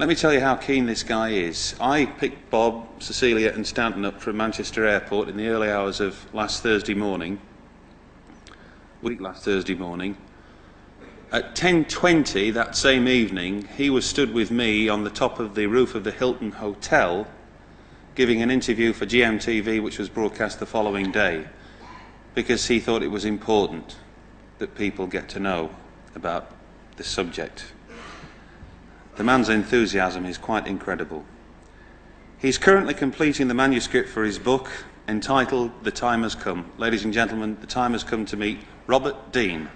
Let me tell you how keen this guy is. I picked Bob, Cecilia and Stanton up from Manchester Airport in the early hours of last Thursday morning. At 10:20 that same evening, he was stood with me on the top of the roof of the Hilton Hotel giving an interview for GMTV, which was broadcast the following day, because he thought it was important that people get to know about this subject. The man's enthusiasm is quite incredible. He's currently completing the manuscript for his book entitled The Time Has Come. Ladies and gentlemen, the time has come to meet Robert Dean.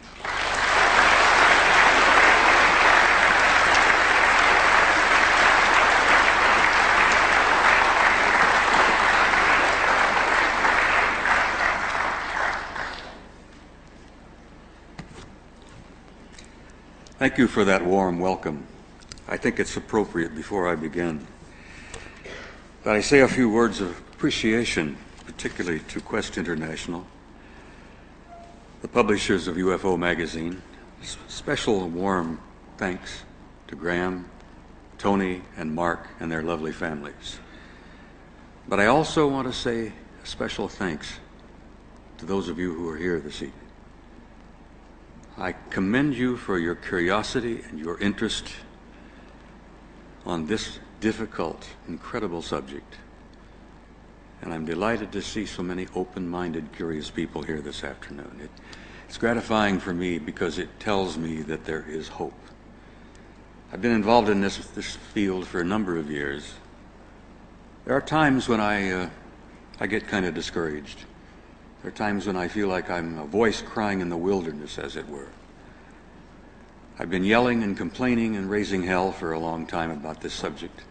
Thank you for that warm welcome. I think it's appropriate before I begin that I say a few words of appreciation, particularly to Quest International, the publishers of UFO magazine. Special warm thanks to Graham, Tony, and Mark and their lovely families. But I also want to say a special thanks to those of you who are here this evening. I commend you for your curiosity and your interest on this difficult, incredible subject. And I'm delighted to see so many open-minded, curious people here this afternoon. It's gratifying for me because it tells me that there is hope. I've been involved in this field for a number of years. There are times when I get kind of discouraged. There are times when I feel like I'm a voice crying in the wilderness, as it were. I've been yelling and complaining and raising hell for a long time about this subject.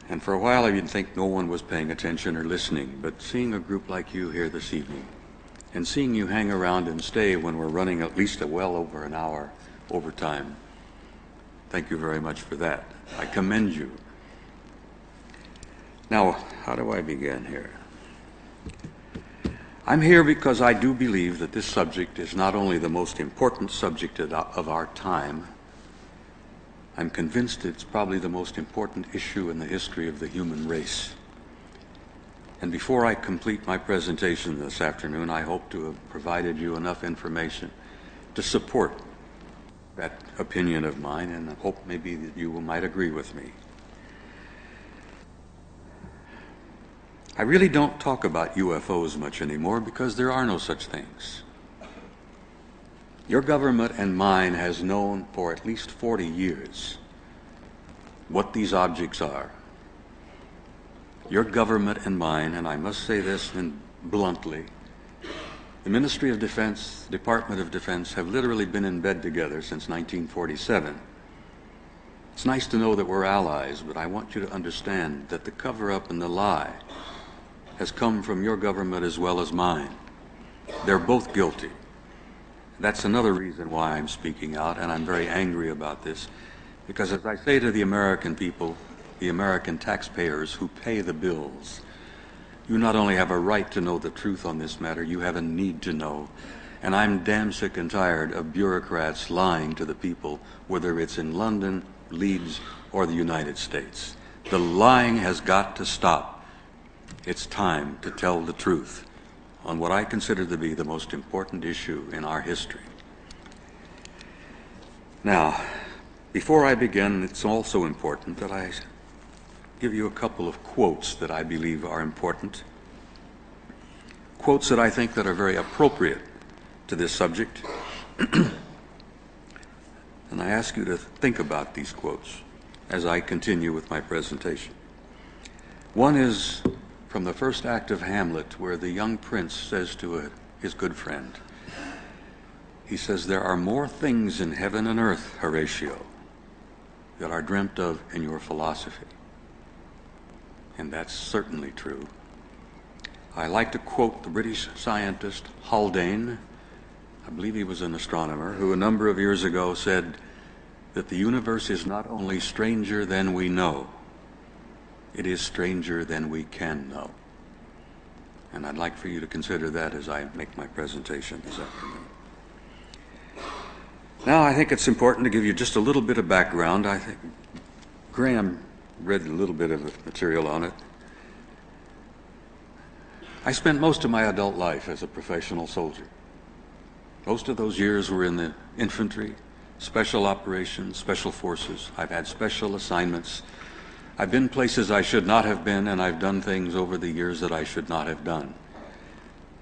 And for a while I didn't think no one was paying attention or listening, but seeing a group like you here this evening, and seeing you hang around and stay when we're running at least well over an hour overtime, thank you very much for that. I commend you. Now, how do I begin here? I'm here because I do believe that this subject is not only the most important subject of our time, I'm convinced it's probably the most important issue in the history of the human race. And before I complete my presentation this afternoon, I hope to have provided you enough information to support that opinion of mine, and I hope maybe that you might agree with me. I really don't talk about UFOs much anymore because there are no such things. Your government and mine has known for at least 40 years what these objects are. Your government and mine, and I must say this bluntly, the Ministry of Defense, Department of Defense have literally been in bed together since 1947. It's nice to know that we're allies, but I want you to understand that the cover-up and the lie has come from your government as well as mine. They're both guilty. That's another reason why I'm speaking out, and I'm very angry about this, because as I say to the American people, the American taxpayers who pay the bills, you not only have a right to know the truth on this matter, you have a need to know. And I'm damn sick and tired of bureaucrats lying to the people, whether it's in London, Leeds, or the United States. The lying has got to stop. It's time to tell the truth on what I consider to be the most important issue in our history. Now, before I begin, it's also important that I give you a couple of quotes that I believe are important. Quotes that I think that are very appropriate to this subject. And I ask you to think about these quotes as I continue with my presentation. One is from the first act of Hamlet, where the young prince says to his good friend, he says, "There are more things in heaven and earth, Horatio, that are dreamt of in your philosophy." And that's certainly true. I like to quote the British scientist Haldane, I believe he was an astronomer, who a number of years ago said that the universe is not only stranger than we know, it is stranger than we can know. And I'd like for you to consider that as I make my presentation this afternoon. Now, I think it's important to give you just a little bit of background. I think Graham read a little bit of the material on it. I spent most of my adult life as a professional soldier. Most of those years were in the infantry, special operations, special forces. I've had special assignments. I've been places I should not have been, and I've done things over the years that I should not have done.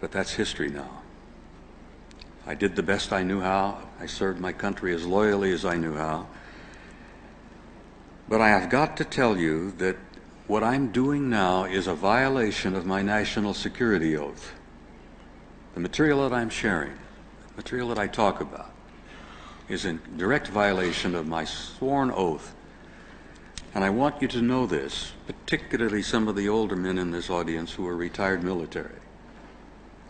But that's history now. I did the best I knew how. I served my country as loyally as I knew how. But I have got to tell you that what I'm doing now is a violation of my national security oath. The material that I'm sharing, the material that I talk about, is in direct violation of my sworn oath. And I want you to know this, particularly some of the older men in this audience who are retired military.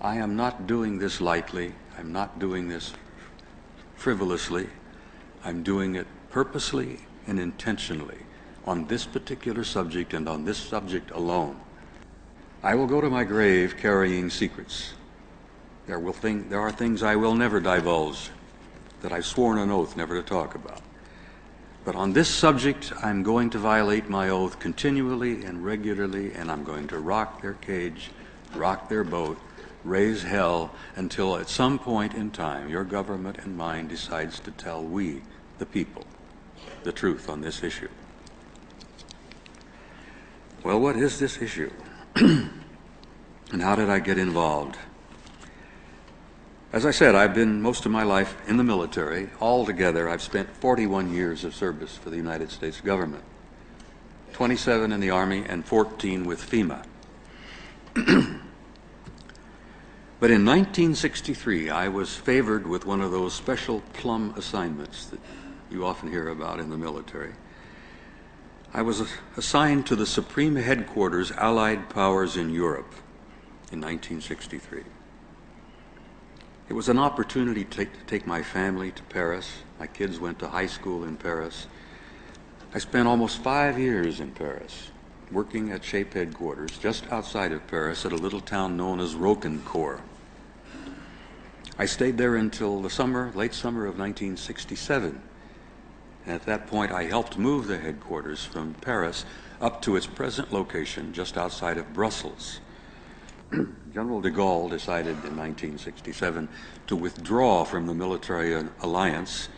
I am not doing this lightly. I'm not doing this frivolously. I'm doing it purposely and intentionally on this particular subject and on this subject alone. I will go to my grave carrying secrets. There are things I will never divulge that I've sworn an oath never to talk about. But on this subject, I'm going to violate my oath continually and regularly, and I'm going to rock their cage, rock their boat, raise hell, until at some point in time, your government and mine decides to tell we, the people, the truth on this issue. Well, what is this issue? And how did I get involved? As I said, I've been most of my life in the military. Altogether, I've spent 41 years of service for the United States government, 27 in the Army and 14 with FEMA. But in 1963, I was favored with one of those special plum assignments that you often hear about in the military. I was assigned to the Supreme Headquarters Allied Powers in Europe in 1963. It was an opportunity to take my family to Paris. My kids went to high school in Paris. I spent almost 5 years in Paris, working at SHAPE headquarters just outside of Paris at a little town known as Rocancourt. I stayed there until the late summer of 1967. And at that point, I helped move the headquarters from Paris up to its present location just outside of Brussels. General de Gaulle decided in 1967 to withdraw from the military alliance,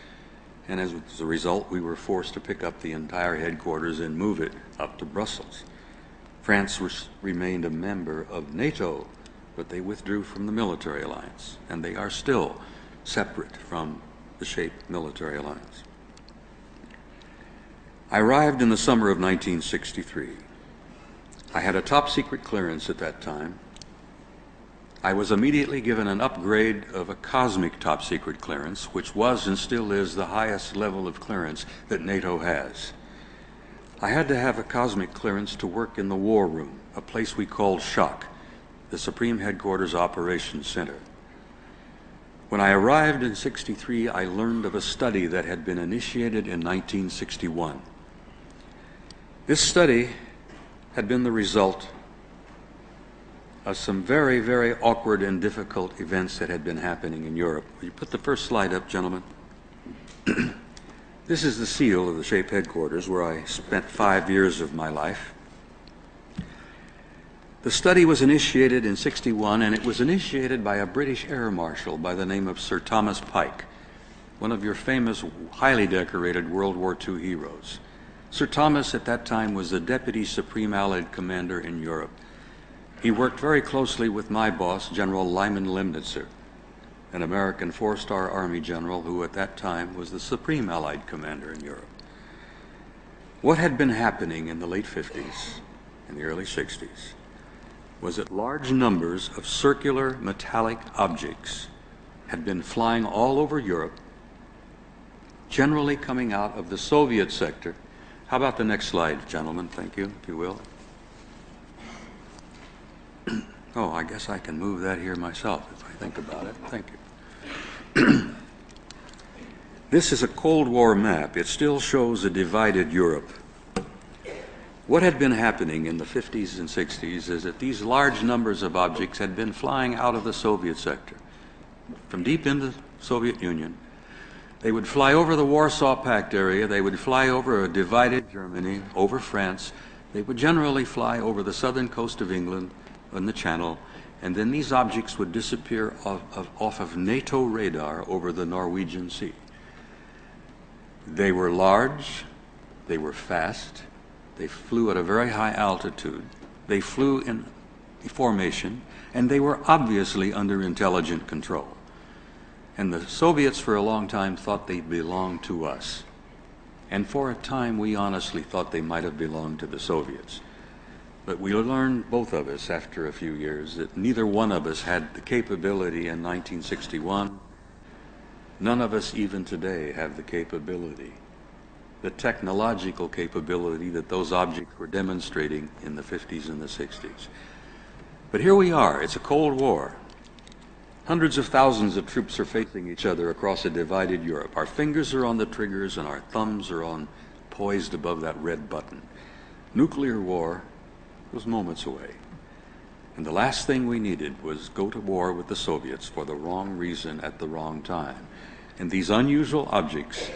and as a result, we were forced to pick up the entire headquarters and move it up to Brussels. France remained a member of NATO, but they withdrew from the military alliance, and they are still separate from the SHAPE military alliance. I arrived in the summer of 1963. I had a top secret clearance at that time. I was immediately given an upgrade of a cosmic top secret clearance, which was and still is the highest level of clearance that NATO has. I had to have a cosmic clearance to work in the war room, a place we called SHOC, the Supreme Headquarters Operations Center. When I arrived in '63, I learned of a study that had been initiated in 1961. This study had been the result of some very, very awkward and difficult events that had been happening in Europe. Will you put the first slide up, gentlemen? This is the seal of the SHAPE headquarters, where I spent 5 years of my life. The study was initiated in '61, and it was initiated by a British Air Marshal by the name of Sir Thomas Pike, one of your famous, highly decorated World War II heroes. Sir Thomas at that time was the Deputy Supreme Allied Commander in Europe. He worked very closely with my boss, General Lyman Lemnitzer, an American four-star Army general who at that time was the Supreme Allied Commander in Europe. What had been happening in the late 50s and the early 60s was that large numbers of circular metallic objects had been flying all over Europe, generally coming out of the Soviet sector. How about the next slide, gentlemen? Thank you, if you will. Oh, I guess I can move that here myself if I think about it. Thank you. This is a Cold War map. It still shows a divided Europe. What had been happening in the 50s and 60s is that these large numbers of objects had been flying out of the Soviet sector, from deep in the Soviet Union, They would fly over the Warsaw Pact area. They would fly over a divided Germany, over France. They would generally fly over the southern coast of England and the Channel, and then these objects would disappear off of NATO radar over the Norwegian Sea. They were large, they were fast, they flew at a very high altitude, they flew in formation, and they were obviously under intelligent control. And the Soviets for a long time thought they belonged to us. And for a time we honestly thought they might have belonged to the Soviets. But we learned, both of us, after a few years, that neither one of us had the capability in 1961. None of us even today have the capability, the technological capability that those objects were demonstrating in the 50s and the 60s. But here we are. It's a Cold War. Hundreds of thousands of troops are facing each other across a divided Europe. Our fingers are on the triggers and our thumbs are poised above that red button. Nuclear war was moments away. And the last thing we needed was go to war with the Soviets for the wrong reason at the wrong time. And these unusual objects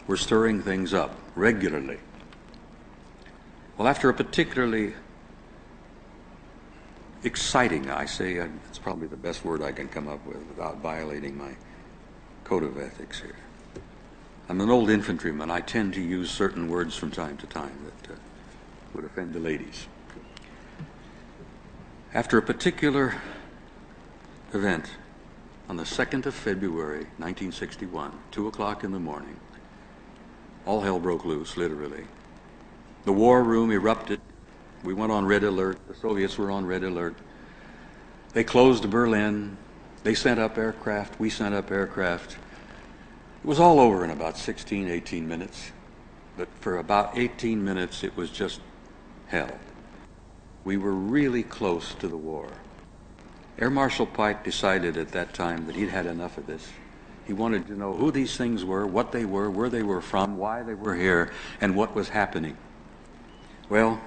were stirring things up regularly. Well, after a particularly exciting, it's probably the best word I can come up with without violating my code of ethics here. I'm an old infantryman. I tend to use certain words from time to time that would offend the ladies. After a particular event on the 2nd of February, 1961, 2 o'clock in the morning, all hell broke loose, literally. The war room erupted. We went on red alert. The Soviets were on red alert. They closed Berlin. They sent up aircraft. We sent up aircraft. It was all over in about 16, 18 minutes. But for about 18 minutes, it was just hell. We were really close to the war. Air Marshal Pike decided at that time that he'd had enough of this. He wanted to know who these things were, what they were, where they were from, why they were here, and what was happening. Well,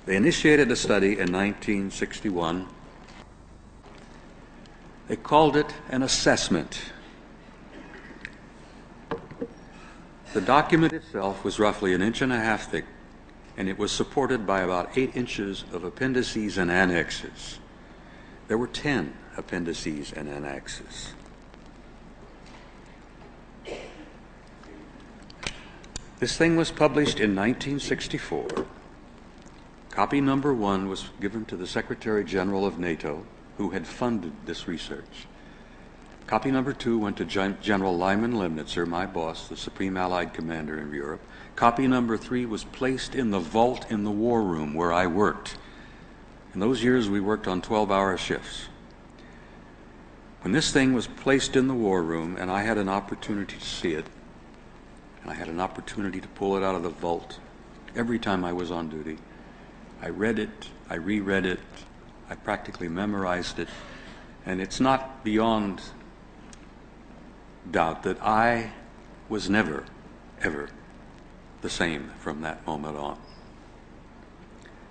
they initiated a study in 1961. They called it an assessment. The document itself was roughly 1.5 inches thick, and it was supported by about 8 inches of appendices and annexes. There were 10 appendices and annexes. This thing was published in 1964. Copy number 1 was given to the Secretary General of NATO, who had funded this research. Copy number 2 went to General Lyman Lemnitzer, my boss, the Supreme Allied Commander in Europe. Copy number 3 was placed in the vault in the war room where I worked. In those years, we worked on 12-hour shifts. When this thing was placed in the war room, and I had an opportunity to see it, and I had an opportunity to pull it out of the vault every time I was on duty, I read it, I reread it, I practically memorized it, and it's not beyond doubt that I was never, ever the same from that moment on.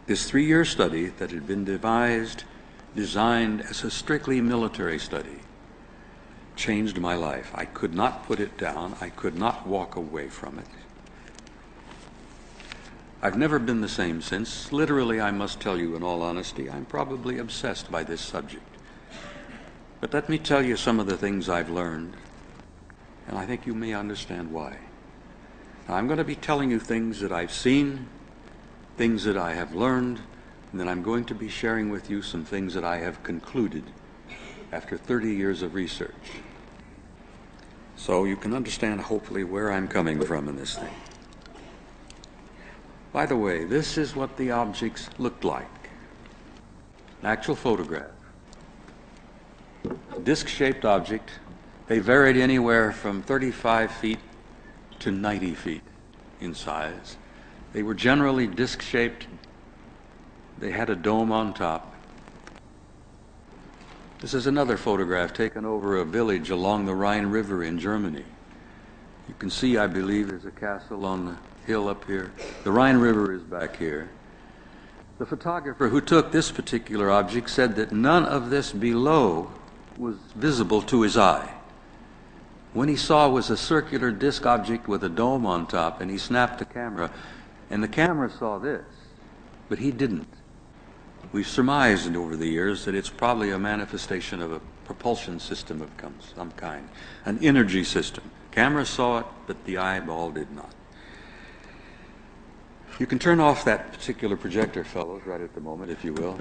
This 3-year study that had been designed as a strictly military study, changed my life. I could not put it down. I could not walk away from it. I've never been the same since. Literally, I must tell you in all honesty, I'm probably obsessed by this subject. But let me tell you some of the things I've learned, and I think you may understand why. Now, I'm going to be telling you things that I've seen, things that I have learned, and then I'm going to be sharing with you some things that I have concluded after 30 years of research. So you can understand, hopefully, where I'm coming from in this thing. By the way, this is what the objects looked like. An actual photograph. Disc-shaped object. They varied anywhere from 35 feet to 90 feet in size. They were generally disc-shaped. They had a dome on top. This is another photograph taken over a village along the Rhine River in Germany. You can see, I believe, there's a castle on the hill up here. The Rhine River is back here. The photographer who took this particular object said that none of this below was visible to his eye. When he saw was a circular disc object with a dome on top, and he snapped the camera, and the camera saw this, but he didn't. We've surmised over the years that it's probably a manifestation of a propulsion system of some kind, an energy system. Camera saw it, but the eyeball did not. You can turn off that particular projector, fellows, right at the moment, if you will.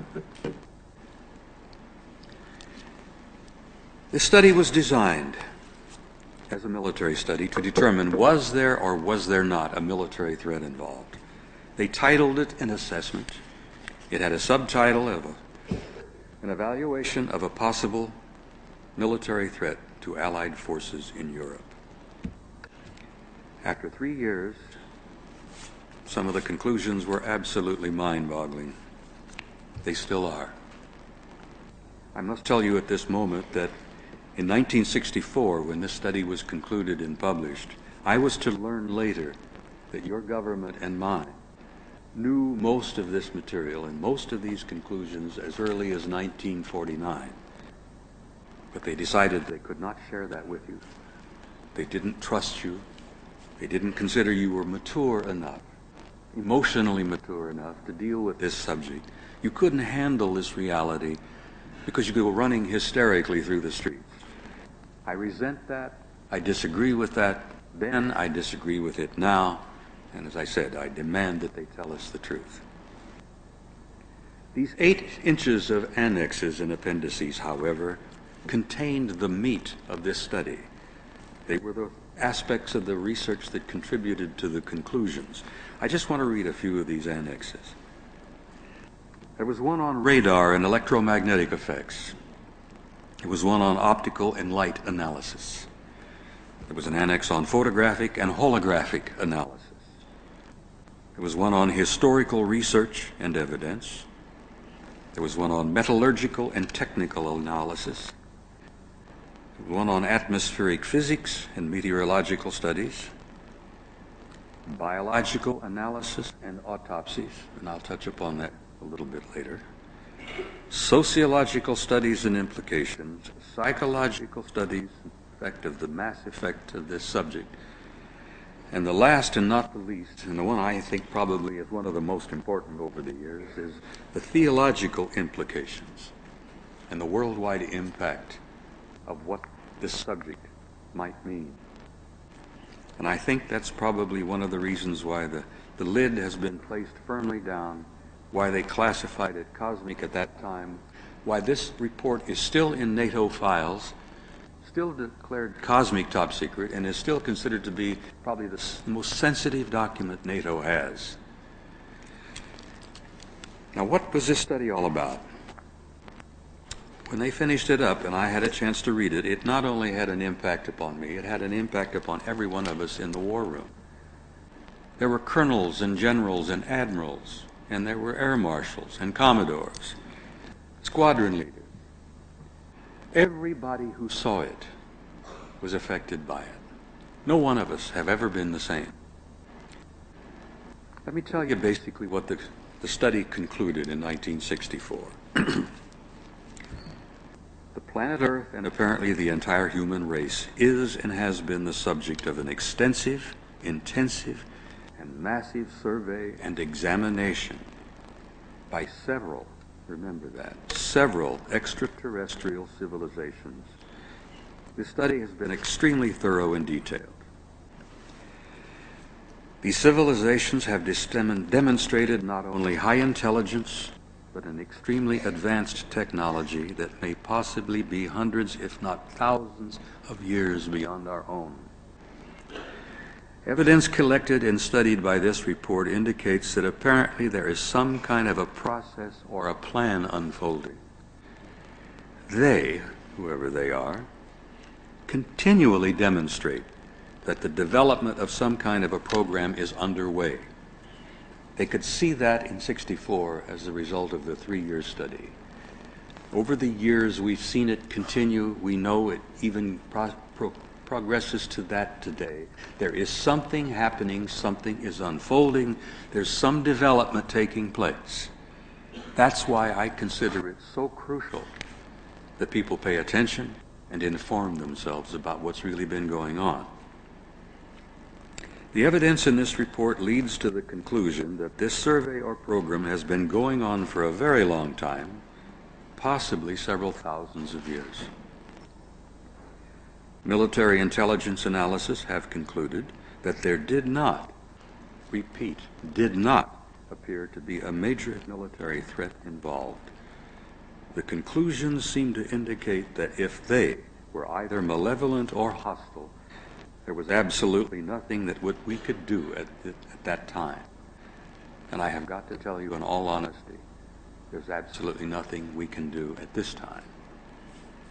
This study was designed as a military study to determine was there or was there not a military threat involved. They titled it an assessment. It had a subtitle of an evaluation of a possible military threat to Allied forces in Europe. After 3 years, some of the conclusions were absolutely mind-boggling. They still are. I must tell you at this moment that in 1964, when this study was concluded and published, I was to learn later that your government and mine knew most of this material and most of these conclusions as early as 1949. But they decided they could not share that with you. They didn't trust you. They didn't consider you were mature enough, emotionally mature enough to deal with this subject. You couldn't handle this reality because you were running hysterically through the streets. I resent that. I disagree with that then. I disagree with it now. And as I said, I demand that they tell us the truth. These 8 inches of annexes and appendices, however, contained the meat of this study. They were the aspects of the research that contributed to the conclusions. I just want to read a few of these annexes. There was one on radar and electromagnetic effects. There was one on optical and light analysis. There was an annex on photographic and holographic analysis. There was one on historical research and evidence. There was one on metallurgical and technical analysis. There was one on atmospheric physics and meteorological studies. Biological analysis and autopsies, and I'll touch upon that a little bit later. Sociological studies and implications, psychological studies, the mass effect of this subject. And the last and not the least, and the one I think probably is one of the most important over the years, is the theological implications and the worldwide impact of what this subject might mean. And I think that's probably one of the reasons why the lid has been placed firmly down, why they classified it cosmic at that time, why this report is still in NATO files, still declared cosmic top secret, and is still considered to be probably the most sensitive document NATO has. Now, what was this study all about? When they finished it up and I had a chance to read it, it not only had an impact upon me, it had an impact upon every one of us in the war room. There were colonels and generals and admirals, and there were air marshals and commodores, squadron leaders. Everybody who saw it was affected by it. No one of us have ever been the same. Let me tell you basically what the study concluded in 1964. The planet Earth, and apparently the entire human race, is and has been the subject of an extensive, intensive, and massive survey and examination by several, remember that, several extraterrestrial civilizations. This study has been extremely thorough and detailed. These civilizations have demonstrated not only high intelligence, but an extremely advanced technology that may possibly be hundreds, if not thousands, of years beyond our own. Evidence collected and studied by this report indicates that apparently there is some kind of a process or a plan unfolding. They, whoever they are, continually demonstrate that the development of some kind of a program is underway. They could see that in '64 as a result of the 3-year study. Over the years, we've seen it continue. We know it even progresses to that today. There is something happening, something is unfolding, there's some development taking place. That's why I consider it so crucial that people pay attention and inform themselves about what's really been going on. The evidence in this report leads to the conclusion that this survey or program has been going on for a very long time, possibly several thousands of years. Military intelligence analysis have concluded that there did not, repeat, did not appear to be a major military threat involved. The conclusions seem to indicate that if they were either malevolent or hostile, there was absolutely nothing that we could do at that time. And I have got to tell you in all honesty, there's absolutely nothing we can do at this time.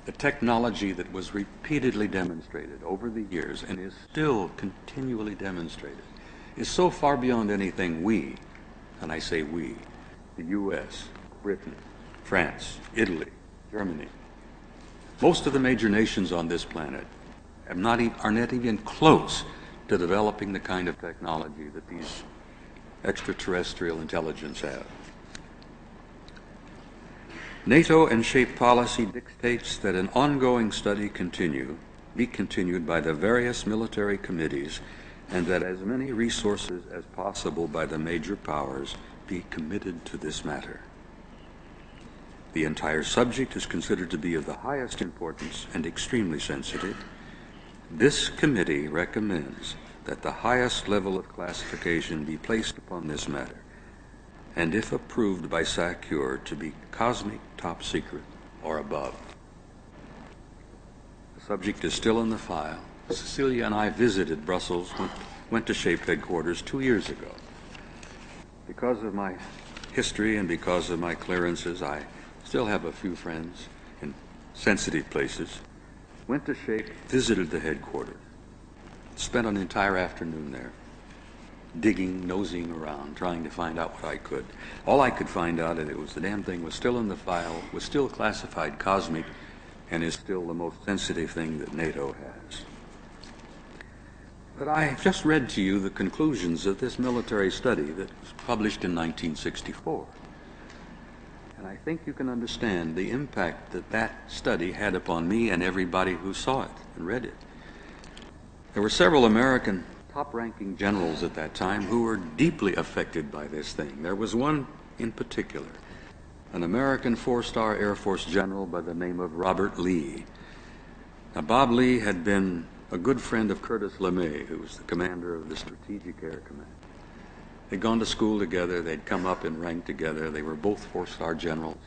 The technology that was repeatedly demonstrated over the years and is still continually demonstrated is so far beyond anything we, and I say we, the U.S., Britain, France, Italy, Germany, most of the major nations on this planet are not even close to developing the kind of technology that these extraterrestrial intelligence have. NATO and SHAPE policy dictates that an ongoing study be continued by the various military committees, and that as many resources as possible by the major powers be committed to this matter. The entire subject is considered to be of the highest importance and extremely sensitive. This committee recommends that the highest level of classification be placed upon this matter, and if approved by SACURE, to be cosmic top secret or above. The subject is still in the file. Cecilia and I visited Brussels, went to SHAPE headquarters 2 years ago. Because of my history and because of my clearances, I still have a few friends in sensitive places. Went to SHAPE, visited the headquarters, spent an entire afternoon there, digging, nosing around, trying to find out what I could. All I could find out is it was the damn thing was still in the file, was still classified cosmic, and is still the most sensitive thing that NATO has. But I just read to you the conclusions of this military study that was published in 1964. And I think you can understand the impact that that study had upon me and everybody who saw it and read it. There were several American top-ranking generals at that time who were deeply affected by this thing. There was one in particular, an American four-star Air Force general by the name of Robert Lee. Now, Bob Lee had been a good friend of Curtis LeMay, who was the commander of the Strategic Air Command. They'd gone to school together. They'd come up in rank together. They were both four-star generals.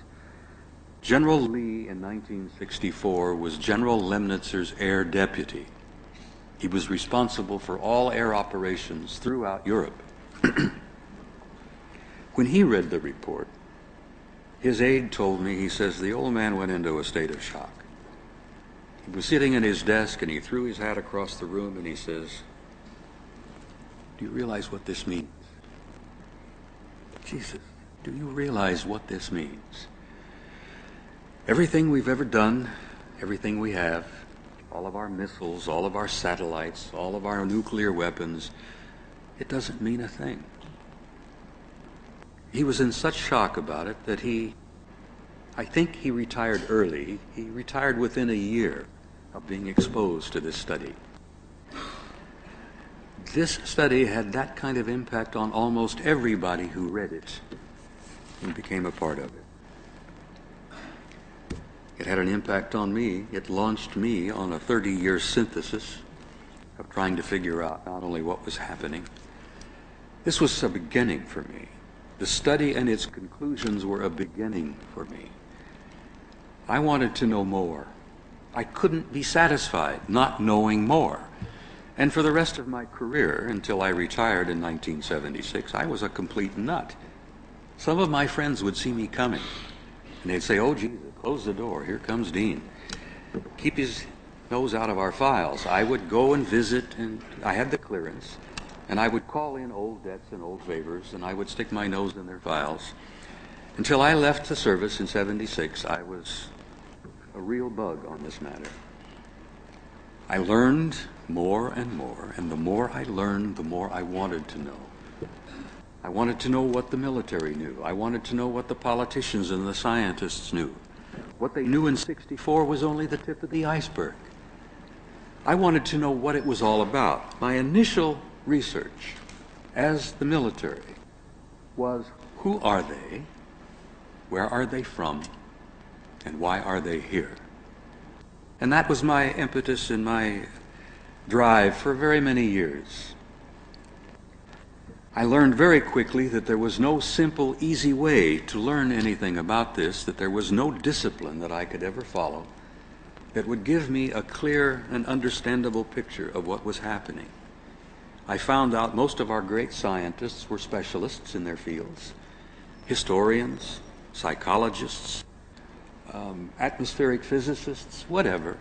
General Lee in 1964 was General Lemnitzer's air deputy. He was responsible for all air operations throughout Europe. When he read the report, his aide told me, he says, the old man went into a state of shock. He was sitting at his desk and he threw his hat across the room and he says, "Do you realize what this means? Jesus, do you realize what this means? Everything we've ever done, everything we have, all of our missiles, all of our satellites, all of our nuclear weapons, it doesn't mean a thing." He was in such shock about it that I think he retired early. He retired within a year of being exposed to this study. This study had that kind of impact on almost everybody who read it and became a part of it. It had an impact on me. It launched me on a 30-year synthesis of trying to figure out not only what was happening. This was a beginning for me. The study and its conclusions were a beginning for me. I wanted to know more. I couldn't be satisfied not knowing more. And for the rest of my career, until I retired in 1976, I was a complete nut. Some of my friends would see me coming, and they'd say, "Oh, Jesus, close the door. Here comes Dean. Keep his nose out of our files." I would go and visit, and I had the clearance, and I would call in old debts and old favors, and I would stick my nose in their files. Until I left the service in 76, I was a real bug on this matter. I learned more and more, and the more I learned, the more I wanted to know. I wanted to know what the military knew. I wanted to know what the politicians and the scientists knew. What they knew in '64 was only the tip of the iceberg. I wanted to know what it was all about. My initial research as the military was, who are they, where are they from, and why are they here? And that was my impetus and my drive for very many years. I learned very quickly that there was no simple, easy way to learn anything about this, that there was no discipline that I could ever follow that would give me a clear and understandable picture of what was happening. I found out most of our great scientists were specialists in their fields, historians, psychologists, atmospheric physicists, whatever,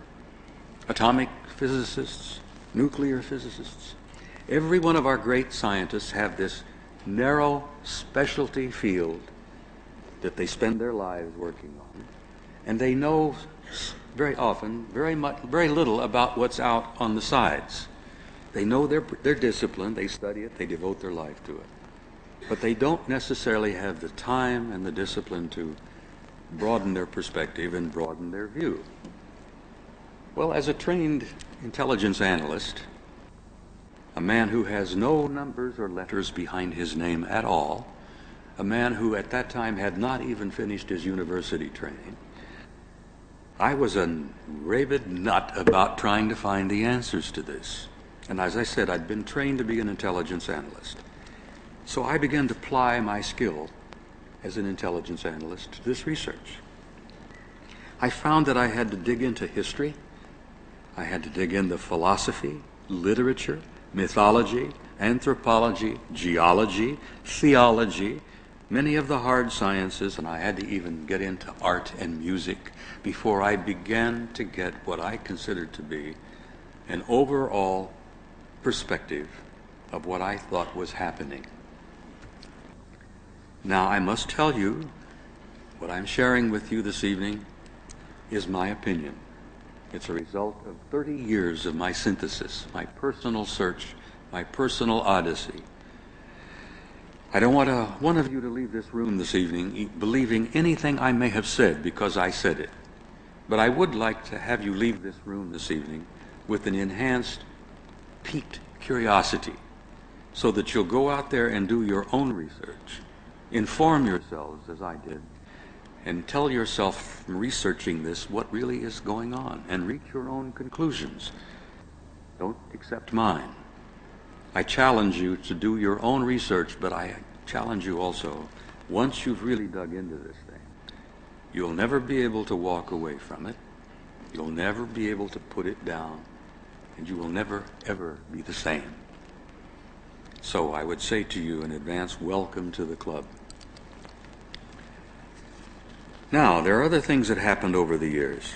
atomic physicists, nuclear physicists. Every one of our great scientists have this narrow specialty field that they spend their lives working on, and they know very often very little about what's out on the sides. They know their discipline, they study it, they devote their life to it. But they don't necessarily have the time and the discipline to broaden their perspective and broaden their view. Well, as a trained intelligence analyst, a man who has no numbers or letters behind his name at all, a man who at that time had not even finished his university training, I was a rabid nut about trying to find the answers to this. And as I said, I'd been trained to be an intelligence analyst. So I began to ply my skill as an intelligence analyst to this research. I found that I had to dig into history, I had to dig into philosophy, literature, mythology, anthropology, geology, theology, many of the hard sciences, and I had to even get into art and music before I began to get what I considered to be an overall perspective of what I thought was happening. Now, I must tell you, what I'm sharing with you this evening is my opinion. It's a result of 30 years of my synthesis, my personal search, my personal odyssey. I don't want one of you to leave this room this evening believing anything I may have said because I said it. But I would like to have you leave this room this evening with an enhanced, piqued curiosity so that you'll go out there and do your own research, inform yourselves as I did, and tell yourself from researching this what really is going on and reach your own conclusions. Don't accept mine. I challenge you to do your own research, but I challenge you also, once you've really dug into this thing, you'll never be able to walk away from it. You'll never be able to put it down, and you will never, ever be the same. So I would say to you in advance, welcome to the club. Now, there are other things that happened over the years.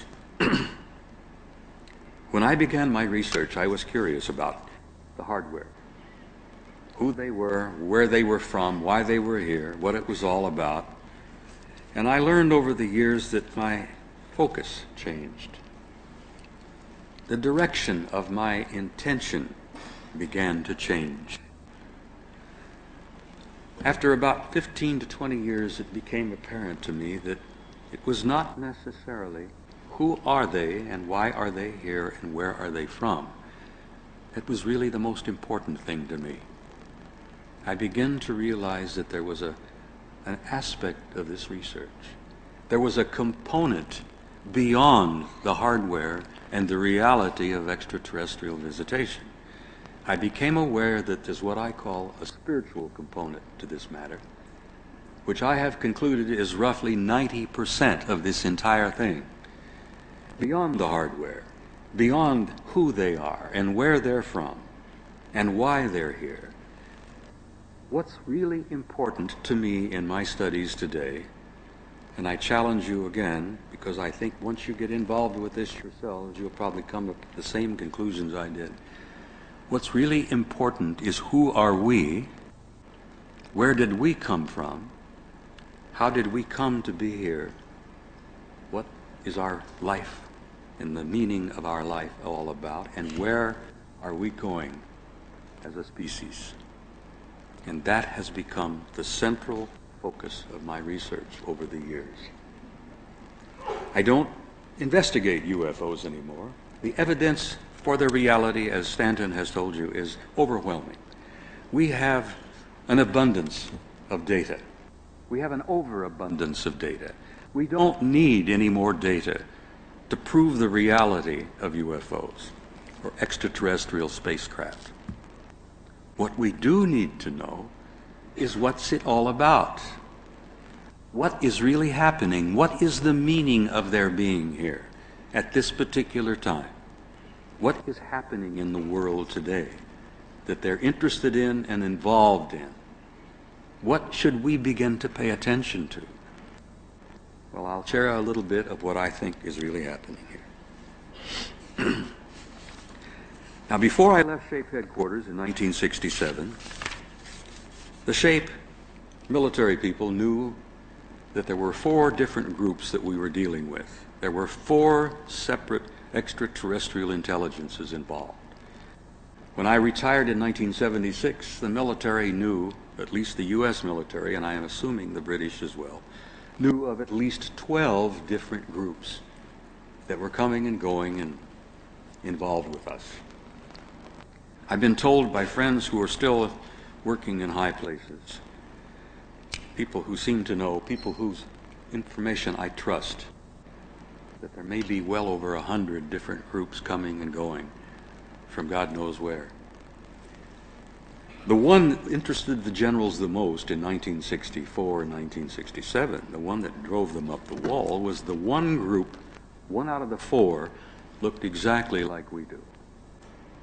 When I began my research, I was curious about the hardware, who they were, where they were from, why they were here, what it was all about. And I learned over the years that my focus changed. The direction of my intention began to change. After about 15 to 20 years, it became apparent to me that it was not necessarily who are they and why are they here and where are they from. It was really the most important thing to me. I began to realize that there was an aspect of this research. There was a component beyond the hardware and the reality of extraterrestrial visitation. I became aware that there's what I call a spiritual component to this matter, which I have concluded is roughly 90% of this entire thing. Beyond the hardware, beyond who they are and where they're from and why they're here. What's really important to me in my studies today, and I challenge you again, because I think once you get involved with this yourselves, you'll probably come up with the same conclusions I did. What's really important is who are we, where did we come from, how did we come to be here, what is our life and the meaning of our life all about, and where are we going as a species. And that has become the central focus of my research over the years. I don't investigate UFOs anymore. The evidence for their reality, as Stanton has told you, is overwhelming. We have an abundance of data. We have an overabundance of data. We don't need any more data to prove the reality of UFOs or extraterrestrial spacecraft. What we do need to know is what's it all about. What is really happening? What is the meaning of their being here at this particular time? What is happening in the world today that they're interested in and involved in? What should we begin to pay attention to? Well, I'll share a little bit of what I think is really happening here. Now, before I left SHAPE headquarters in 1967, the SHAPE military people knew that there were 4 different groups that we were dealing with. There were 4 separate extraterrestrial intelligences involved. When I retired in 1976, the military knew, at least the U.S. military, and I am assuming the British as well, knew of at least 12 different groups that were coming and going and involved with us. I've been told by friends who are still working in high places, people who seem to know, people whose information I trust, that there may be well over 100 different groups coming and going from God knows where. The one that interested the generals the most in 1964 and 1967, the one that drove them up the wall, was the one group, 1 out of the 4, looked exactly like we do.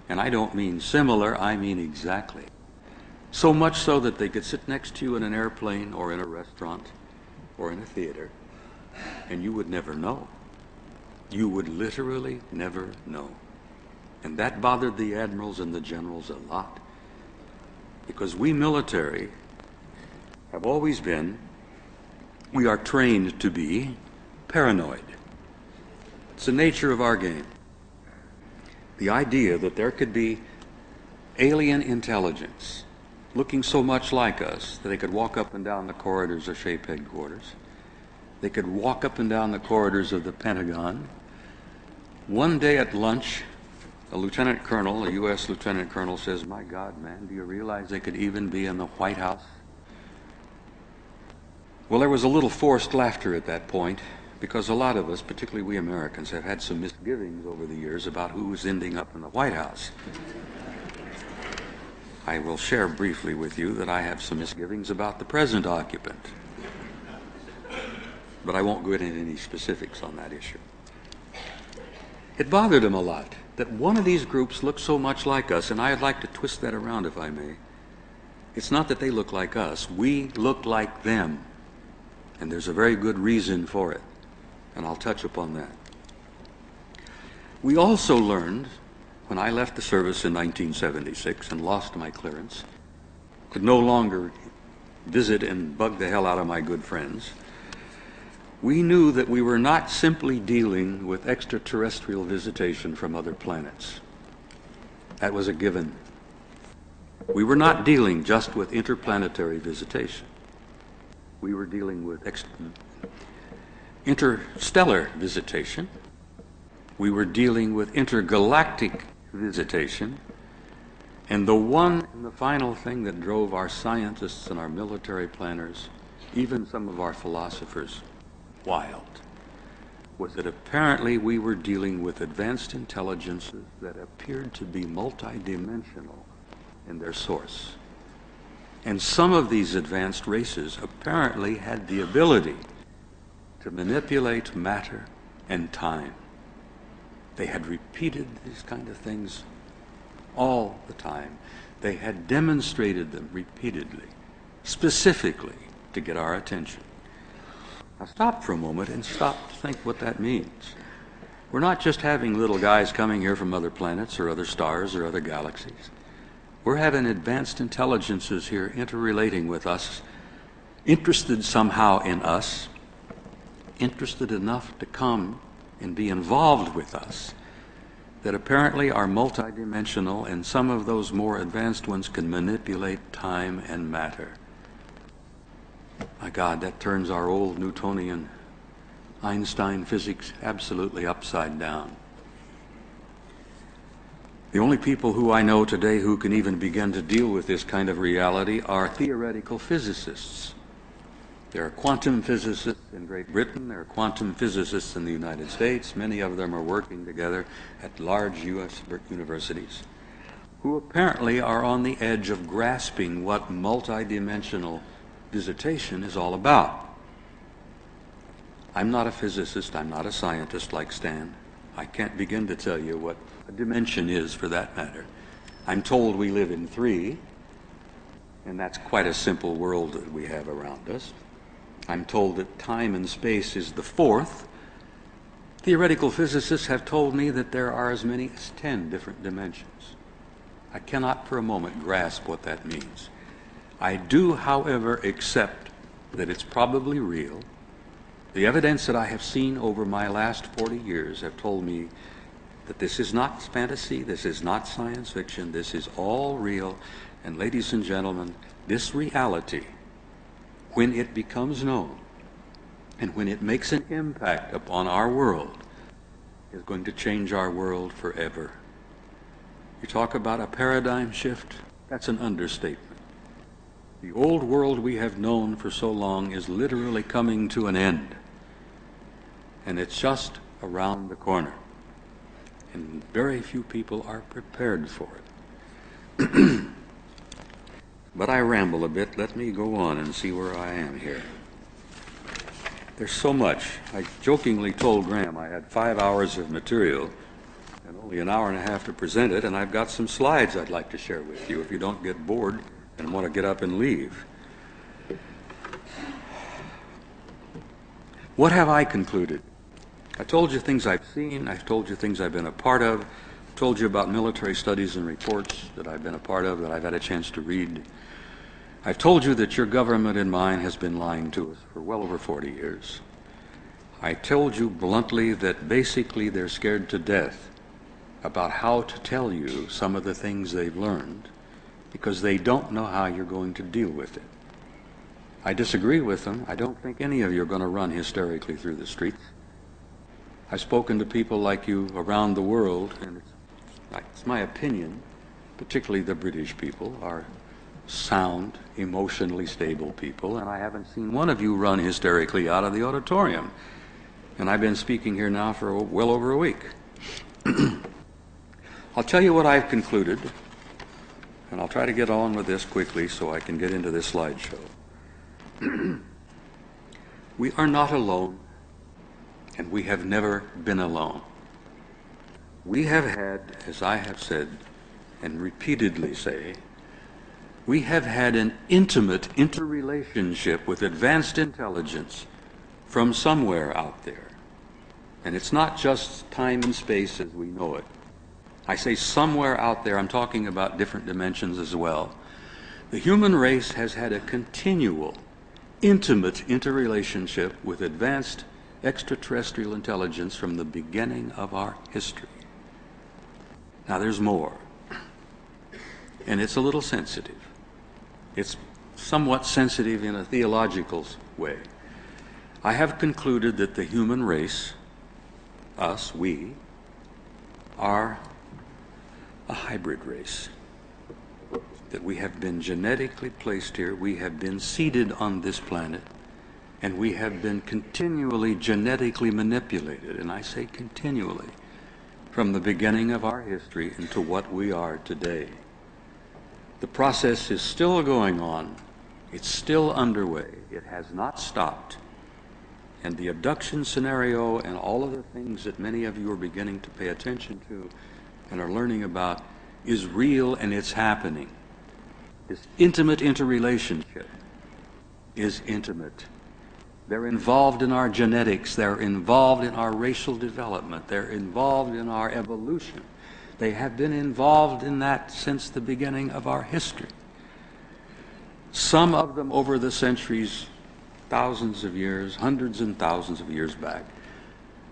And I don't mean similar, I mean exactly. So much so that they could sit next to you in an airplane or in a restaurant or in a theater, and you would never know. You would literally never know. And that bothered the admirals and the generals a lot, because we military have always been, we are trained to be paranoid. It's the nature of our game. The idea that there could be alien intelligence looking so much like us that they could walk up and down the corridors of SHAPE headquarters. They could walk up and down the corridors of the Pentagon. One day at lunch, a lieutenant colonel, a U.S. lieutenant colonel, says, "My God, man, do you realize they could even be in the White House?" Well, there was a little forced laughter at that point, because a lot of us, particularly we Americans, have had some misgivings over the years about who was ending up in the White House. I will share briefly with you that I have some misgivings about the present occupant, but I won't go into any specifics on that issue. It bothered him a lot that one of these groups looked so much like us, and I'd like to twist that around if I may. It's not that they look like us, we look like them, and there's a very good reason for it, and I'll touch upon that. We also learned, when I left the service in 1976 and lost my clearance, could no longer visit and bug the hell out of my good friends, we knew that we were not simply dealing with extraterrestrial visitation from other planets. That was a given. We were not dealing just with interplanetary visitation. We were dealing with interstellar visitation. We were dealing with intergalactic visitation. And the one and the final thing that drove our scientists and our military planners, even some of our philosophers, wild, was that apparently we were dealing with advanced intelligences that appeared to be multidimensional in their source. And some of these advanced races apparently had the ability to manipulate matter and time. They had repeated these kind of things all the time. They had demonstrated them repeatedly, specifically to get our attention. Now stop for a moment and stop to think what that means. We're not just having little guys coming here from other planets or other stars or other galaxies. We're having advanced intelligences here interrelating with us, interested somehow in us, interested enough to come and be involved with us, that apparently are multidimensional, and some of those more advanced ones can manipulate time and matter. My God, that turns our old Newtonian Einstein physics absolutely upside down. The only people who I know today who can even begin to deal with this kind of reality are theoretical physicists. There are quantum physicists in Great Britain, there are quantum physicists in the United States. Many of them are working together at large U.S. universities, who apparently are on the edge of grasping what multidimensional visitation is all about. I'm not a physicist, I'm not a scientist like Stan. I can't begin to tell you what a dimension is, for that matter. I'm told we live in 3, and that's quite a simple world that we have around us. I'm told that time and space is the 4th. Theoretical physicists have told me that there are as many as 10 different dimensions. I cannot for a moment grasp what that means. I do, however, accept that it's probably real. The evidence that I have seen over my last 40 years have told me that this is not fantasy, this is not science fiction, this is all real. And ladies and gentlemen, this reality, when it becomes known and when it makes an impact upon our world, is going to change our world forever. You talk about a paradigm shift, that's an understatement. The old world we have known for so long is literally coming to an end. And it's just around the corner. And very few people are prepared for it. But I ramble a bit. Let me go on and see where I am here. There's so much. I jokingly told Graham I had 5 hours of material and only an hour and a half to present it, and I've got some slides I'd like to share with you if you don't get bored and want to get up and leave. What have I concluded? I told you things I've seen, I've told you things I've been a part of, I've told you about military studies and reports that I've been a part of, that I've had a chance to read. I've told you that your government and mine has been lying to us for well over 40 years. I told you bluntly that basically they're scared to death about how to tell you some of the things they've learned because they don't know how you're going to deal with it. I disagree with them. I don't think any of you are going to run hysterically through the streets. I've spoken to people like you around the world, and it's my opinion, particularly the British people, are sound, emotionally stable people, and I haven't seen one of you run hysterically out of the auditorium. And I've been speaking here now for well over a week. I'll tell you what I've concluded, and I'll try to get on with this quickly so I can get into this slideshow. We are not alone, and we have never been alone. We have had, as I have said and repeatedly say, we have had an intimate interrelationship with advanced intelligence from somewhere out there. And it's not just time and space as we know it. I say somewhere out there, I'm talking about different dimensions as well. The human race has had a continual, intimate interrelationship with advanced extraterrestrial intelligence from the beginning of our history. Now there's more. And it's a little sensitive. It's somewhat sensitive in a theological way. I have concluded that the human race, us, we, are a hybrid race. That we have been genetically placed here, we have been seeded on this planet, and we have been continually genetically manipulated, and I say continually, from the beginning of our history into what we are today. The process is still going on. It's still underway. It has not stopped. And the abduction scenario and all of the things that many of you are beginning to pay attention to and are learning about is real, and it's happening. This intimate interrelationship is intimate. They're involved in our genetics. They're involved in our racial development. They're involved in our evolution. They have been involved in that since the beginning of our history. Some of them over the centuries, thousands of years, hundreds and thousands of years back.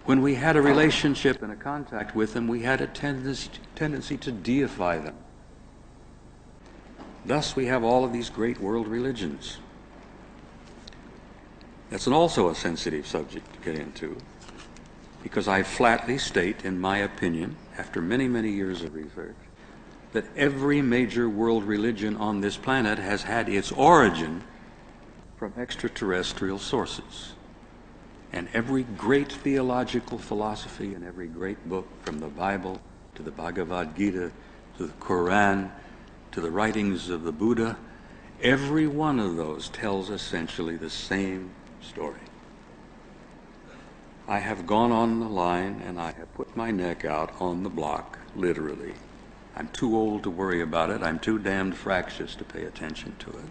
When we had a relationship and a contact with them, we had a tendency to deify them. Thus we have all of these great world religions. That's also a sensitive subject to get into, because I flatly state, in my opinion, after many, many years of research, that every major world religion on this planet has had its origin from extraterrestrial sources. And every great theological philosophy and every great book, from the Bible to the Bhagavad Gita to the Quran to the writings of the Buddha, every one of those tells essentially the same story. I have gone on the line and I have put my neck out on the block, literally. I'm too old to worry about it. I'm too damned fractious to pay attention to it.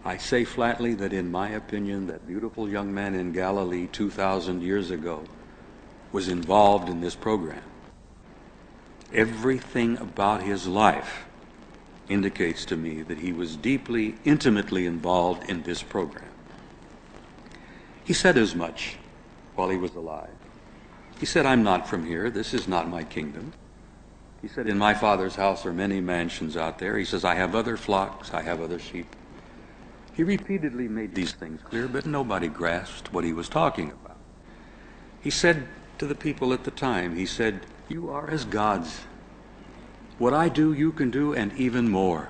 I say flatly that, in my opinion, that beautiful young man in Galilee 2,000 years ago was involved in this program. Everything about his life indicates to me that he was deeply, intimately involved in this program. He said as much while he was alive. He said, "I'm not from here. This is not my kingdom." He said, "In my Father's house are many mansions out there." He says, "I have other flocks. I have other sheep." He repeatedly made these things clear, but nobody grasped what he was talking about. He said to the people at the time, he said, "You are as gods. What I do, you can do, and even more."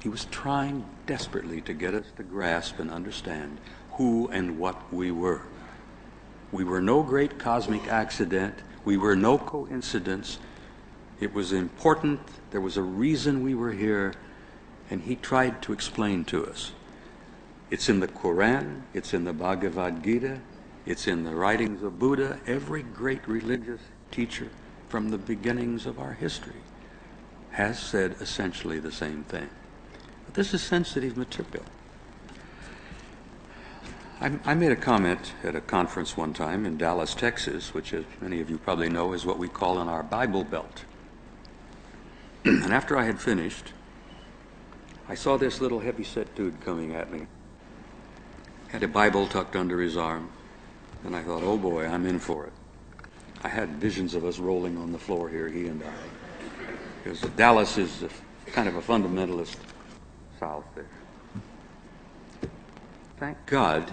He was trying desperately to get us to grasp and understand who and what we were. We were no great cosmic accident. We were no coincidence. It was important. There was a reason we were here, and he tried to explain to us. It's in the Quran, it's in the Bhagavad Gita, it's in the writings of Buddha. Every great religious teacher from the beginnings of our history has said essentially the same thing. But this is sensitive material. I made a comment at a conference one time in Dallas, Texas, which, as many of you probably know, is what we call in our Bible Belt. And after I had finished, I saw this little heavy-set dude coming at me. Had a Bible tucked under his arm, and I thought, oh boy, I'm in for it. I had visions of us rolling on the floor here, he and I. Because Dallas is kind of a fundamentalist south there. Thank God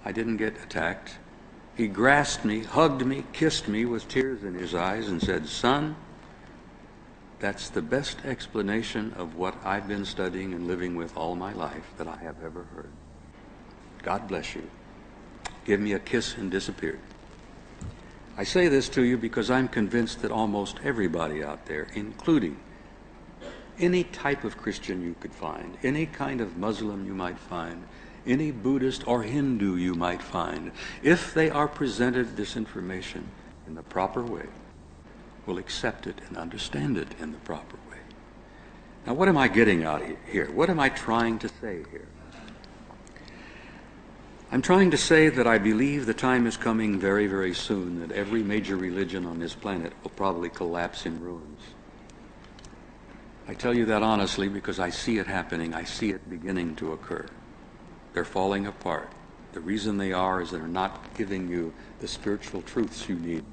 I didn't get attacked. He grasped me, hugged me, kissed me with tears in his eyes, and said, "Son, that's the best explanation of what I've been studying and living with all my life that I have ever heard. God bless you." Give me a kiss and disappeared. I say this to you because I'm convinced that almost everybody out there, including any type of Christian you could find, any kind of Muslim you might find, any Buddhist or Hindu you might find, if they are presented this information in the proper way, will accept it and understand it in the proper way. Now, what am I getting out here? What am I trying to say here? I'm trying to say that I believe the time is coming very, very soon that every major religion on this planet will probably collapse in ruins. I tell you that honestly because I see it happening. I see it beginning to occur. They're falling apart. The reason they are is they're not giving you the spiritual truths you need.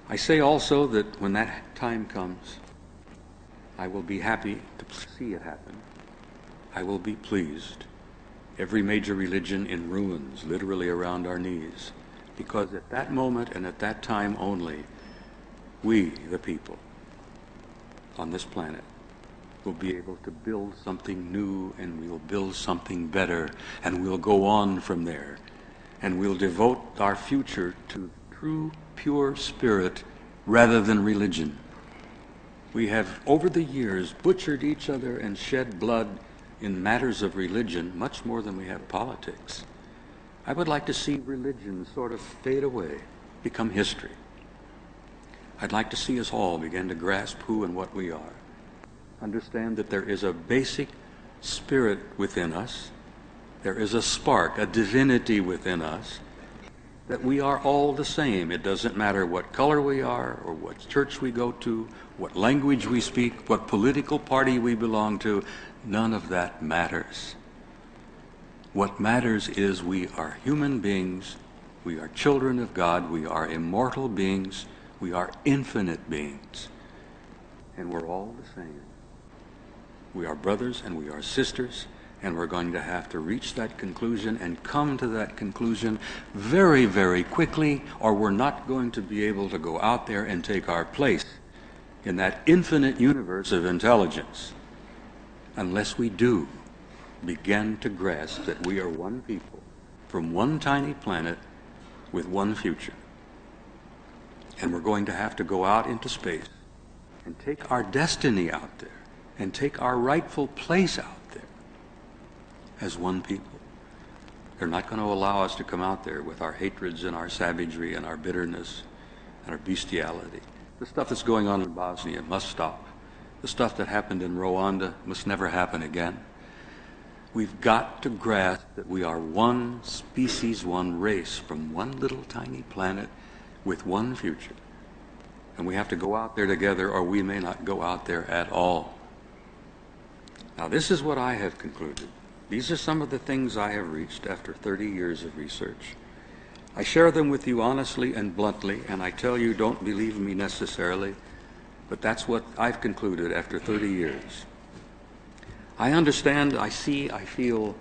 I say also that when that time comes, I will be happy to see it happen. I will be pleased. Every major religion in ruins, literally around our knees, because at that moment and at that time only, we, the people on this planet, will be able to build something new, and we'll build something better, and we'll go on from there, and we'll devote our future to true, pure spirit rather than religion. We have, over the years, butchered each other and shed blood in matters of religion much more than we have politics. I would like to see religion sort of fade away, become history. I'd like to see us all begin to grasp who and what we are. Understand that there is a basic spirit within us. There is a spark, a divinity within us, that we are all the same. It doesn't matter what color we are, or what church we go to, what language we speak, what political party we belong to. None of that matters. What matters is we are human beings, we are children of God, we are immortal beings, we are infinite beings, and we're all the same. We are brothers and we are sisters, And we're going to have to reach that conclusion and come to that conclusion very, very quickly, or we're not going to be able to go out there and take our place in that infinite universe of intelligence unless we do begin to grasp that we are one people from one tiny planet with one future. And we're going to have to go out into space and take our destiny out there and take our rightful place out there as one people. They're not going to allow us to come out there with our hatreds and our savagery and our bitterness and our bestiality. The stuff that's going on in Bosnia must stop. The stuff that happened in Rwanda must never happen again. We've got to grasp that we are one species, one race, from one little tiny planet with one future. And we have to go out there together, or we may not go out there at all. Now, this is what I have concluded. These are some of the things I have reached after 30 years of research. I share them with you honestly and bluntly, and I tell you, don't believe me necessarily, but that's what I've concluded after 30 years. I understand, I see, I feel,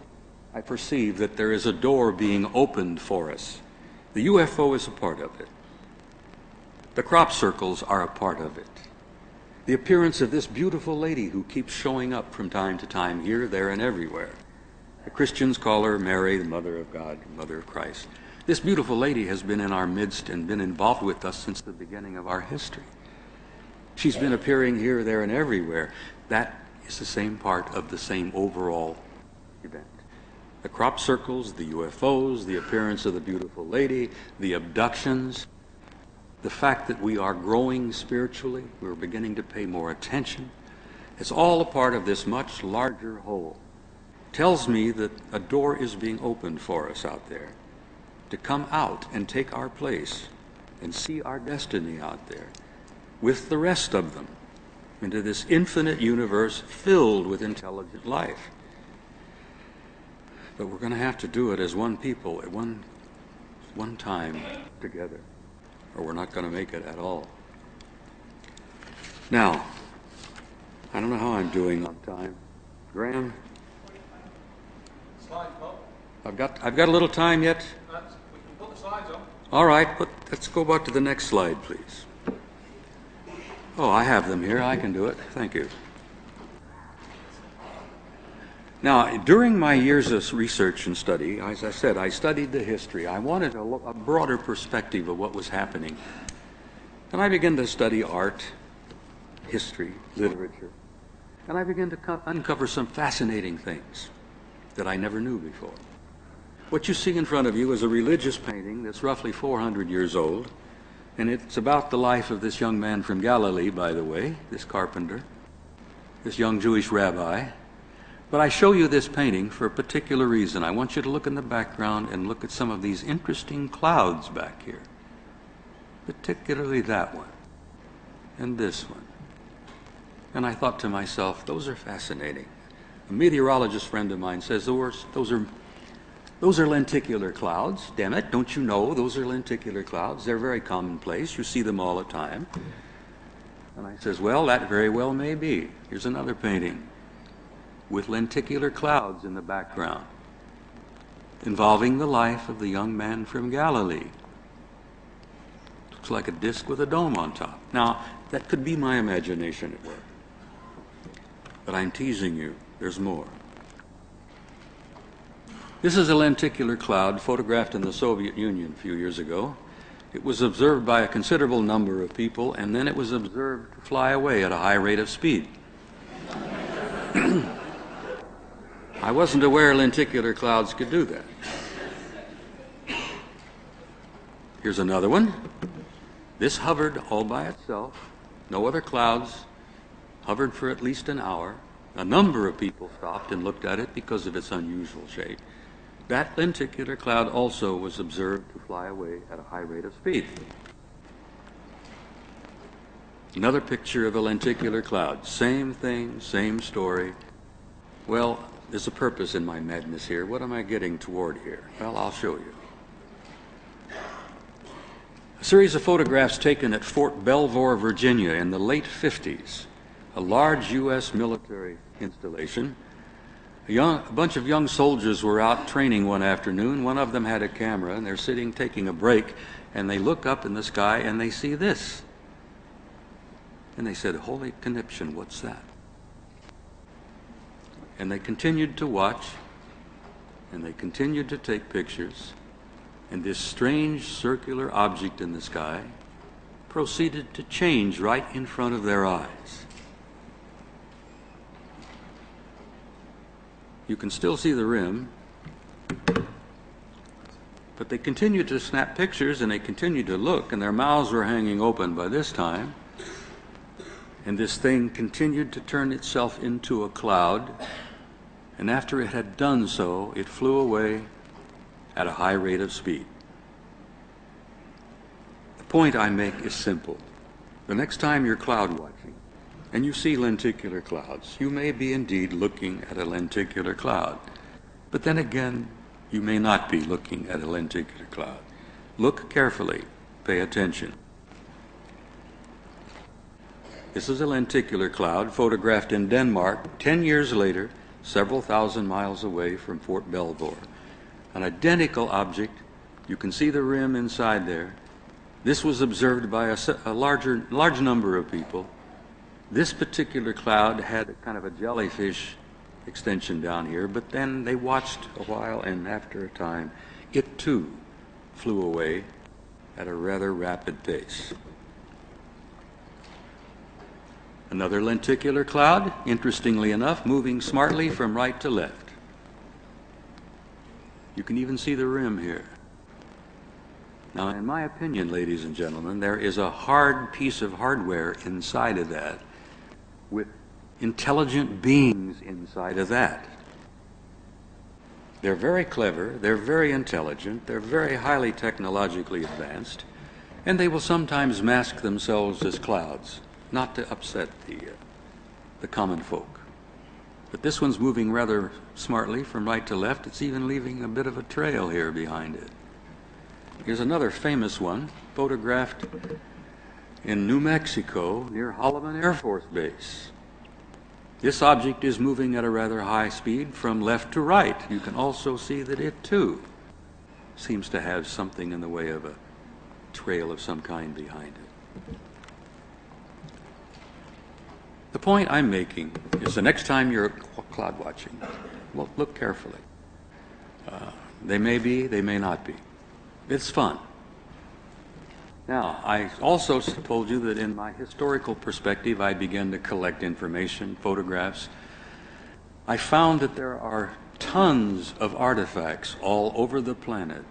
I perceive that there is a door being opened for us. The UFO is a part of it. The crop circles are a part of it. The appearance of this beautiful lady who keeps showing up from time to time here, there, and everywhere. The Christians call her Mary, the Mother of God, Mother of Christ. This beautiful lady has been in our midst and been involved with us since the beginning of our history. She's been appearing here, there, and everywhere. That is the same part of the same overall event. The crop circles, the UFOs, the appearance of the beautiful lady, the abductions, the fact that we are growing spiritually, we're beginning to pay more attention. It's all a part of this much larger whole. Tells me that a door is being opened for us out there to come out and take our place and see our destiny out there with the rest of them into this infinite universe filled with intelligent life. But we're going to have to do it as one people at one time together, or we're not going to make it at all. Now, I don't know how I'm doing on time. Graham? Slides, Bob. I've got a little time yet? We can put the slides on. All right, let's go back to the next slide, please. Oh, I have them here. I can do it. Thank you. Now, during my years of research and study, as I said, I studied the history. I wanted a broader perspective of what was happening. And I began to study art, history, literature. And I began to uncover some fascinating things that I never knew before. What you see in front of you is a religious painting that's roughly 400 years old. And it's about the life of this young man from Galilee, by the way, this carpenter, this young Jewish rabbi. But I show you this painting for a particular reason. I want you to look in the background and look at some of these interesting clouds back here, particularly that one and this one. And I thought to myself, those are fascinating. A meteorologist friend of mine says those are lenticular clouds. Damn it, don't you know those are lenticular clouds? They're very commonplace. You see them all the time. And I says, well, that very well may be. Here's another painting with lenticular clouds in the background involving the life of the young man from Galilee. Looks like a disc with a dome on top. Now, that could be my imagination at work. But I'm teasing you. There's more. This is a lenticular cloud photographed in the Soviet Union a few years ago. It was observed by a considerable number of people, and then it was observed to fly away at a high rate of speed. I wasn't aware lenticular clouds could do that. Here's another one. This hovered all by itself. No other clouds. Hovered for at least an hour. A number of people stopped and looked at it because of its unusual shape. That lenticular cloud also was observed to fly away at a high rate of speed. Another picture of a lenticular cloud. Same thing, same story. Well, there's a purpose in my madness here. What am I getting toward here? Well, I'll show you. A series of photographs taken at Fort Belvoir, Virginia in the late 50s. A large U.S. military installation. A bunch of young soldiers were out training one afternoon. One of them had a camera, and they're sitting taking a break, and they look up in the sky and they see this. And they said, "Holy conniption, what's that?" And they continued to watch, and they continued to take pictures, and this strange circular object in the sky proceeded to change right in front of their eyes. You can still see the rim, but they continued to snap pictures, and they continued to look, and their mouths were hanging open by this time. And this thing continued to turn itself into a cloud, and after it had done so, it flew away at a high rate of speed. The point I make is simple. The next time you're cloud watching, and you see lenticular clouds, you may be indeed looking at a lenticular cloud. But then again, you may not be looking at a lenticular cloud. Look carefully. Pay attention. This is a lenticular cloud photographed in Denmark 10 years later, several thousand miles away from Fort Belvoir. An identical object. You can see the rim inside there. This was observed by a large number of people. This particular cloud had a kind of a jellyfish extension down here, but then they watched a while, and after a time, it too flew away at a rather rapid pace. Another lenticular cloud, interestingly enough, moving smartly from right to left. You can even see the rim here. Now, in my opinion, ladies and gentlemen, there is a hard piece of hardware inside of that, with intelligent beings inside of that. They're very clever, they're very intelligent, they're very highly technologically advanced, and they will sometimes mask themselves as clouds, not to upset the common folk. But this one's moving rather smartly from right to left. It's even leaving a bit of a trail here behind it. Here's another famous one, photographed in New Mexico near Holloman Air Force Base. This object is moving at a rather high speed from left to right. You can also see that it too seems to have something in the way of a trail of some kind behind it. The point I'm making is the next time you're cloud watching, well, look carefully. They may be, they may not be. It's fun. Now, I also told you that in my historical perspective, I began to collect information, photographs. I found that there are tons of artifacts all over the planet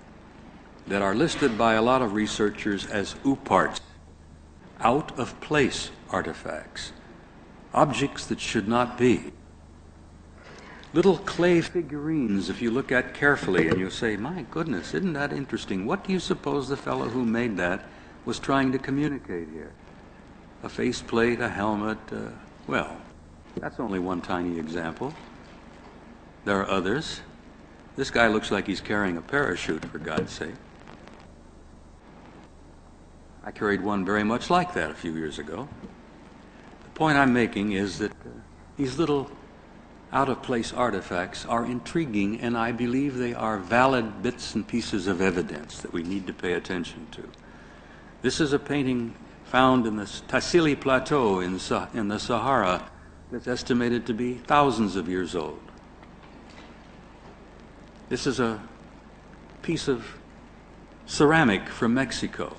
that are listed by a lot of researchers as UPARTs, out-of-place artifacts, objects that should not be. Little clay figurines, if you look at carefully and you say, "My goodness, isn't that interesting? What do you suppose the fellow who made that was trying to communicate here?" A faceplate, a helmet, well, that's only one tiny example. There are others. This guy looks like he's carrying a parachute, for God's sake. I carried one very much like that a few years ago. The point I'm making is that these little out-of-place artifacts are intriguing, and I believe they are valid bits and pieces of evidence that we need to pay attention to. This is a painting found in the Tassili Plateau in the Sahara that's estimated to be thousands of years old. This is a piece of ceramic from Mexico,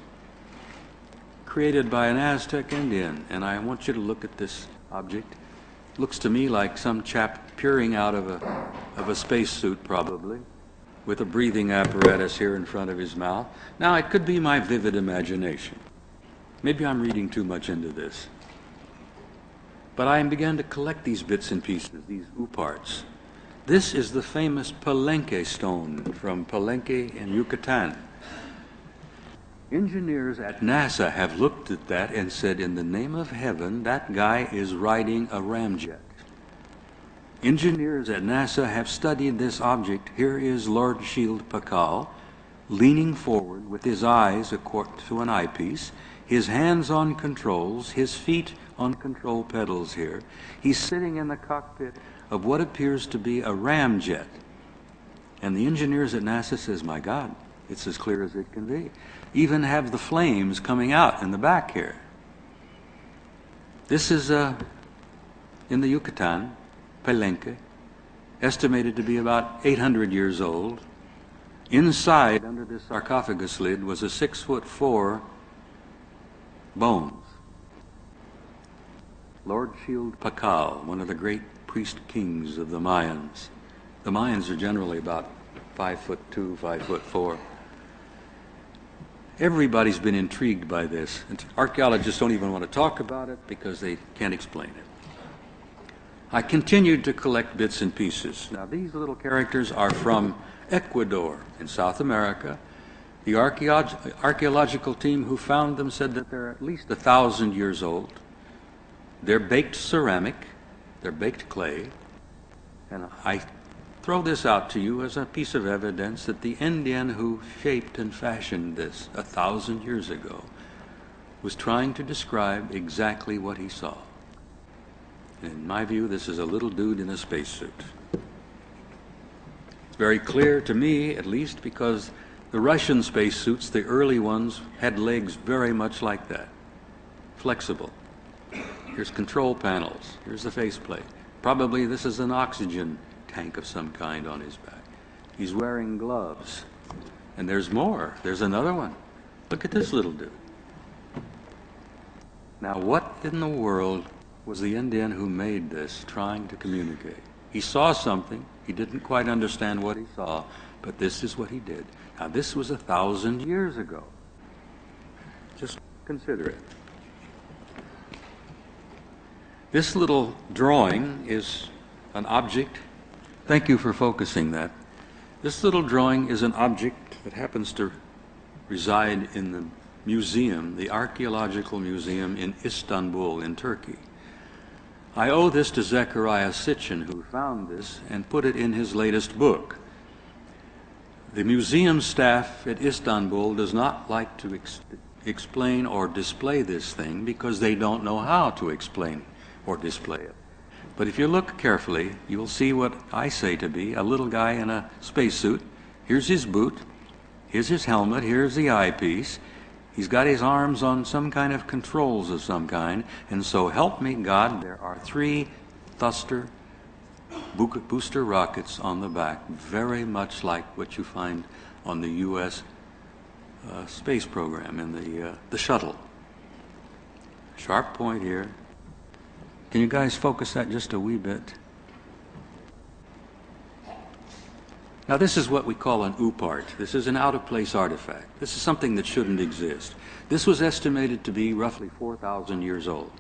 created by an Aztec Indian, and I want you to look at this object. It looks to me like some chap peering out of a spacesuit, probably, with a breathing apparatus here in front of his mouth. Now, it could be my vivid imagination. Maybe I'm reading too much into this. But I began to collect these bits and pieces, these UPARTs. This is the famous Palenque Stone from Palenque in Yucatan. Engineers at NASA have looked at that and said, in the name of heaven, that guy is riding a ramjet. Engineers at NASA have studied this object. Here is Lord Shield Pakal, leaning forward with his eyes to an eyepiece, his hands on controls, his feet on control pedals here. He's sitting in the cockpit of what appears to be a ramjet. And the engineers at NASA says, my God, it's as clear as it can be. Even have the flames coming out in the back here. This is in the Yucatan, Palenque, estimated to be about 800 years old. Inside, under this sarcophagus lid, was a 6'4" bones. Lord Shield Pakal, one of the great priest kings of the Mayans. The Mayans are generally about 5'2", 5'4". Everybody's been intrigued by this. And archaeologists don't even want to talk about it because they can't explain it. I continued to collect bits and pieces. Now, these little characters are from Ecuador in South America. The archaeological team who found them said that they're at least 1,000 years old. They're baked ceramic, they're baked clay, and I throw this out to you as a piece of evidence that the Indian who shaped and fashioned this 1,000 years ago was trying to describe exactly what he saw. And in my view, this is a little dude in a spacesuit. It's very clear to me, at least, because the Russian spacesuits, the early ones, had legs very much like that, flexible. Here's control panels. Here's the faceplate. Probably this is an oxygen tank of some kind on his back. He's wearing gloves. And there's more. There's another one. Look at this little dude. Now, what in the world was the Indian who made this trying to communicate? He saw something. He didn't quite understand what he saw, but this is what he did. Now, this was 1,000 years ago. Just consider it. This little drawing is an object. Thank you for focusing that. This little drawing is an object that happens to reside in the museum, the Archaeological Museum in Istanbul in Turkey. I owe this to Zechariah Sitchin, who found this and put it in his latest book. The museum staff at Istanbul does not like to explain or display this thing because they don't know how to explain or display it. But if you look carefully, you will see what I say to be a little guy in a spacesuit. Here's his boot, here's his helmet, here's the eyepiece. He's got his arms on some kind of controls of some kind, and so help me God, there are 3 thruster booster rockets on the back, very much like what you find on the U.S. space program in the shuttle. Sharp point here. Can you guys focus that just a wee bit? Now, this is what we call an OOPArt. This is an out-of-place artifact. This is something that shouldn't exist. This was estimated to be roughly 4,000 years old.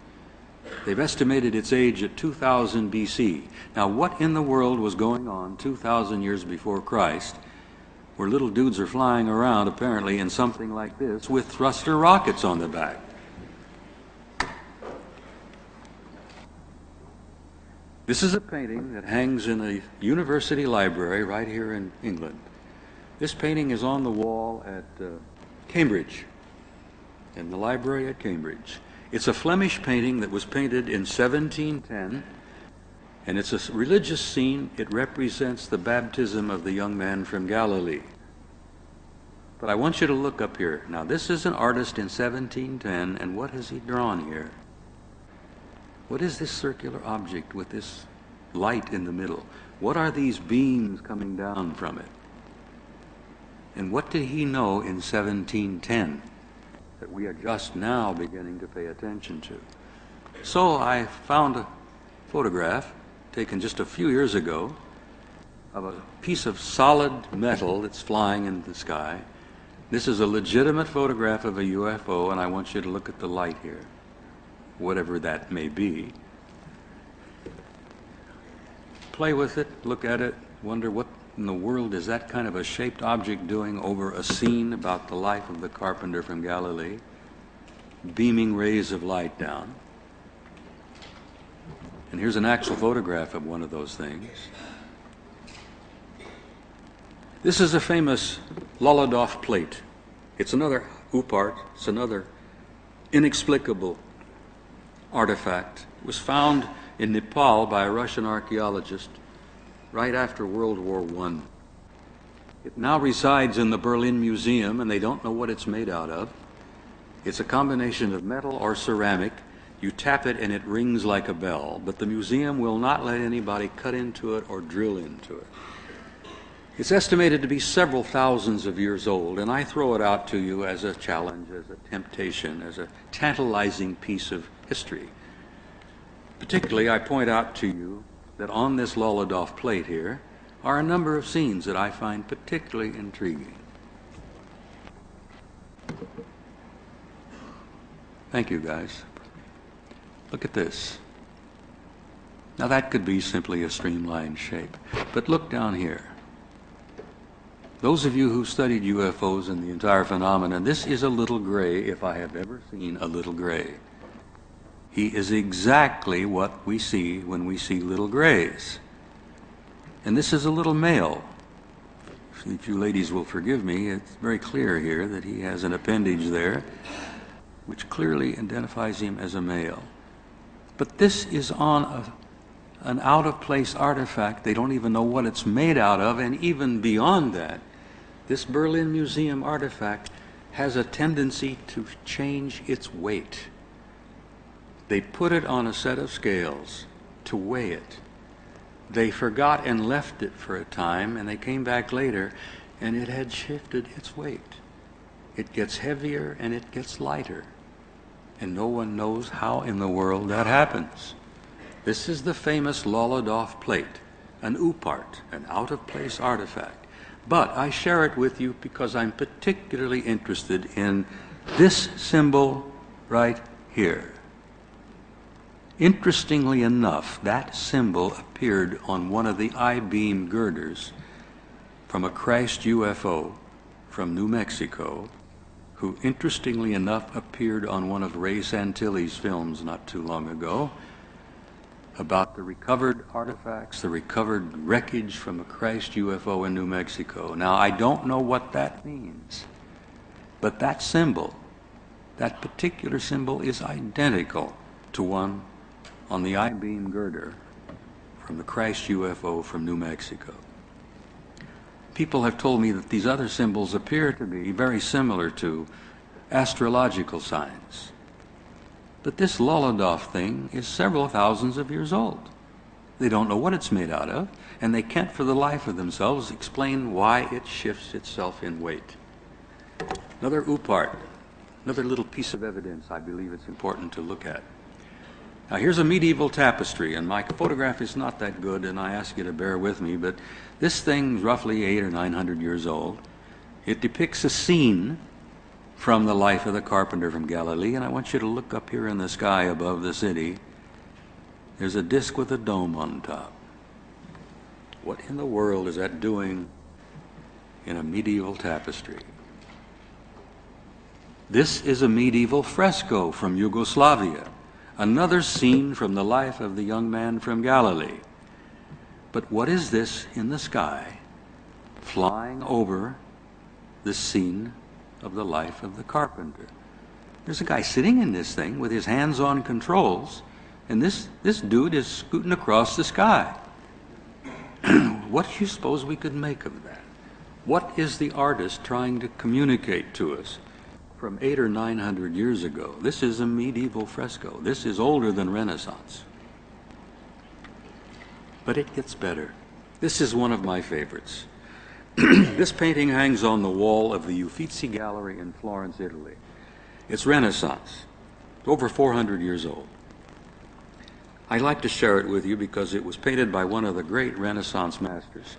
They've estimated its age at 2000 BC. Now, what in the world was going on 2,000 years before Christ, where little dudes are flying around, apparently, in something like this, with thruster rockets on the back? This is a painting that hangs in a university library right here in England. This painting is on the wall at Cambridge, in the library at Cambridge. It's a Flemish painting that was painted in 1710, and it's a religious scene. It represents the baptism of the young man from Galilee. But I want you to look up here. Now, this is an artist in 1710, and what has he drawn here? What is this circular object with this light in the middle? What are these beams coming down from it? And what did he know in 1710 that we are just now beginning to pay attention to? So I found a photograph taken just a few years ago of a piece of solid metal that's flying in the sky. This is a legitimate photograph of a UFO, and I want you to look at the light here, whatever that may be. Play with it, look at it, wonder what in the world is that kind of a shaped object doing over a scene about the life of the carpenter from Galilee, beaming rays of light down. And here's an actual photograph of one of those things. This is a famous Lal Adolphe Plate. It's another OOPArt, it's another inexplicable artifact. It was found in Nepal by a Russian archaeologist right after World War I. It now resides in the Berlin Museum, and they don't know what it's made out of. It's a combination of metal or ceramic. You tap it and it rings like a bell, but the museum will not let anybody cut into it or drill into it. It's estimated to be several thousands of years old, and I throw it out to you as a challenge, as a temptation, as a tantalizing piece of history. Particularly, I point out to you that on this Lal Adolphe Plate here are a number of scenes that I find particularly intriguing. Thank you, guys. Look at this. Now that could be simply a streamlined shape, but look down here. Those of you who studied UFOs and the entire phenomenon, this is a little gray if I have ever seen a little gray. He is exactly what we see when we see little grays. And this is a little male. If you ladies will forgive me, it's very clear here that he has an appendage there which clearly identifies him as a male. But this is on an out-of-place artifact. They don't even know what it's made out of, and even beyond that, this Berlin Museum artifact has a tendency to change its weight. They put it on a set of scales to weigh it. They forgot and left it for a time, and they came back later, and it had shifted its weight. It gets heavier and it gets lighter, and no one knows how in the world that happens. This is the famous Lal Adolphe Plate, an UPART, an out-of-place artifact. But I share it with you because I'm particularly interested in this symbol right here. Interestingly enough, that symbol appeared on one of the I-beam girders from a crashed UFO from New Mexico, who interestingly enough appeared on one of Ray Santilli's films not too long ago about the recovered artifacts, the recovered wreckage from a crashed UFO in New Mexico. Now, I don't know what that means, but that symbol, that particular symbol, is identical to one on the I-beam girder from the crashed UFO from New Mexico. People have told me that these other symbols appear to be very similar to astrological signs. But this Lal Adolphe thing is several thousands of years old. They don't know what it's made out of, and they can't for the life of themselves explain why it shifts itself in weight. Another UPART, another little piece of evidence I believe it's important to look at. Now here's a medieval tapestry, and my photograph is not that good, and I ask you to bear with me, but this thing's roughly 800 or 900 years old. It depicts a scene from the life of the carpenter from Galilee, and I want you to look up here in the sky above the city. There's a disc with a dome on top. What in the world is that doing in a medieval tapestry? This is a medieval fresco from Yugoslavia. Another scene from the life of the young man from Galilee. But what is this in the sky, flying over the scene of the life of the carpenter? There's a guy sitting in this thing with his hands on controls, and this dude is scooting across the sky. What do you suppose we could make of that? What is the artist trying to communicate to us? From 800 or 900 years ago. This is a medieval fresco. This is older than Renaissance. But it gets better. This is one of my favorites. This painting hangs on the wall of the Uffizi Gallery in Florence, Italy. It's Renaissance. It's over 400 years old. I'd like to share it with you because it was painted by one of the great Renaissance masters,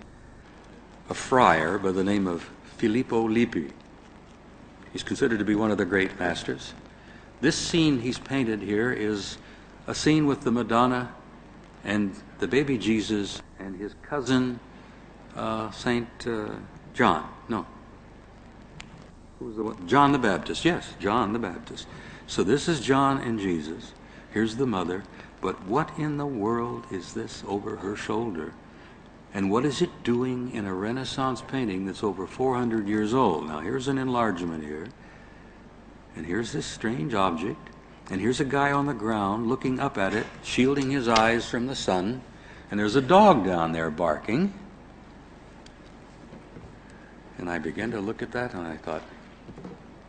a friar by the name of Filippo Lippi. He's considered to be one of the great masters. This scene he's painted here is a scene with the Madonna and the baby Jesus and his cousin, Saint John. No. Who was the one? John the Baptist. Yes, John the Baptist. So this is John and Jesus. Here's the mother. But what in the world is this over her shoulder? And what is it doing in a Renaissance painting that's over 400 years old? Now here's an enlargement here. And here's this strange object. And here's a guy on the ground looking up at it, shielding his eyes from the sun, and there's a dog down there barking. And I began to look at that and I thought,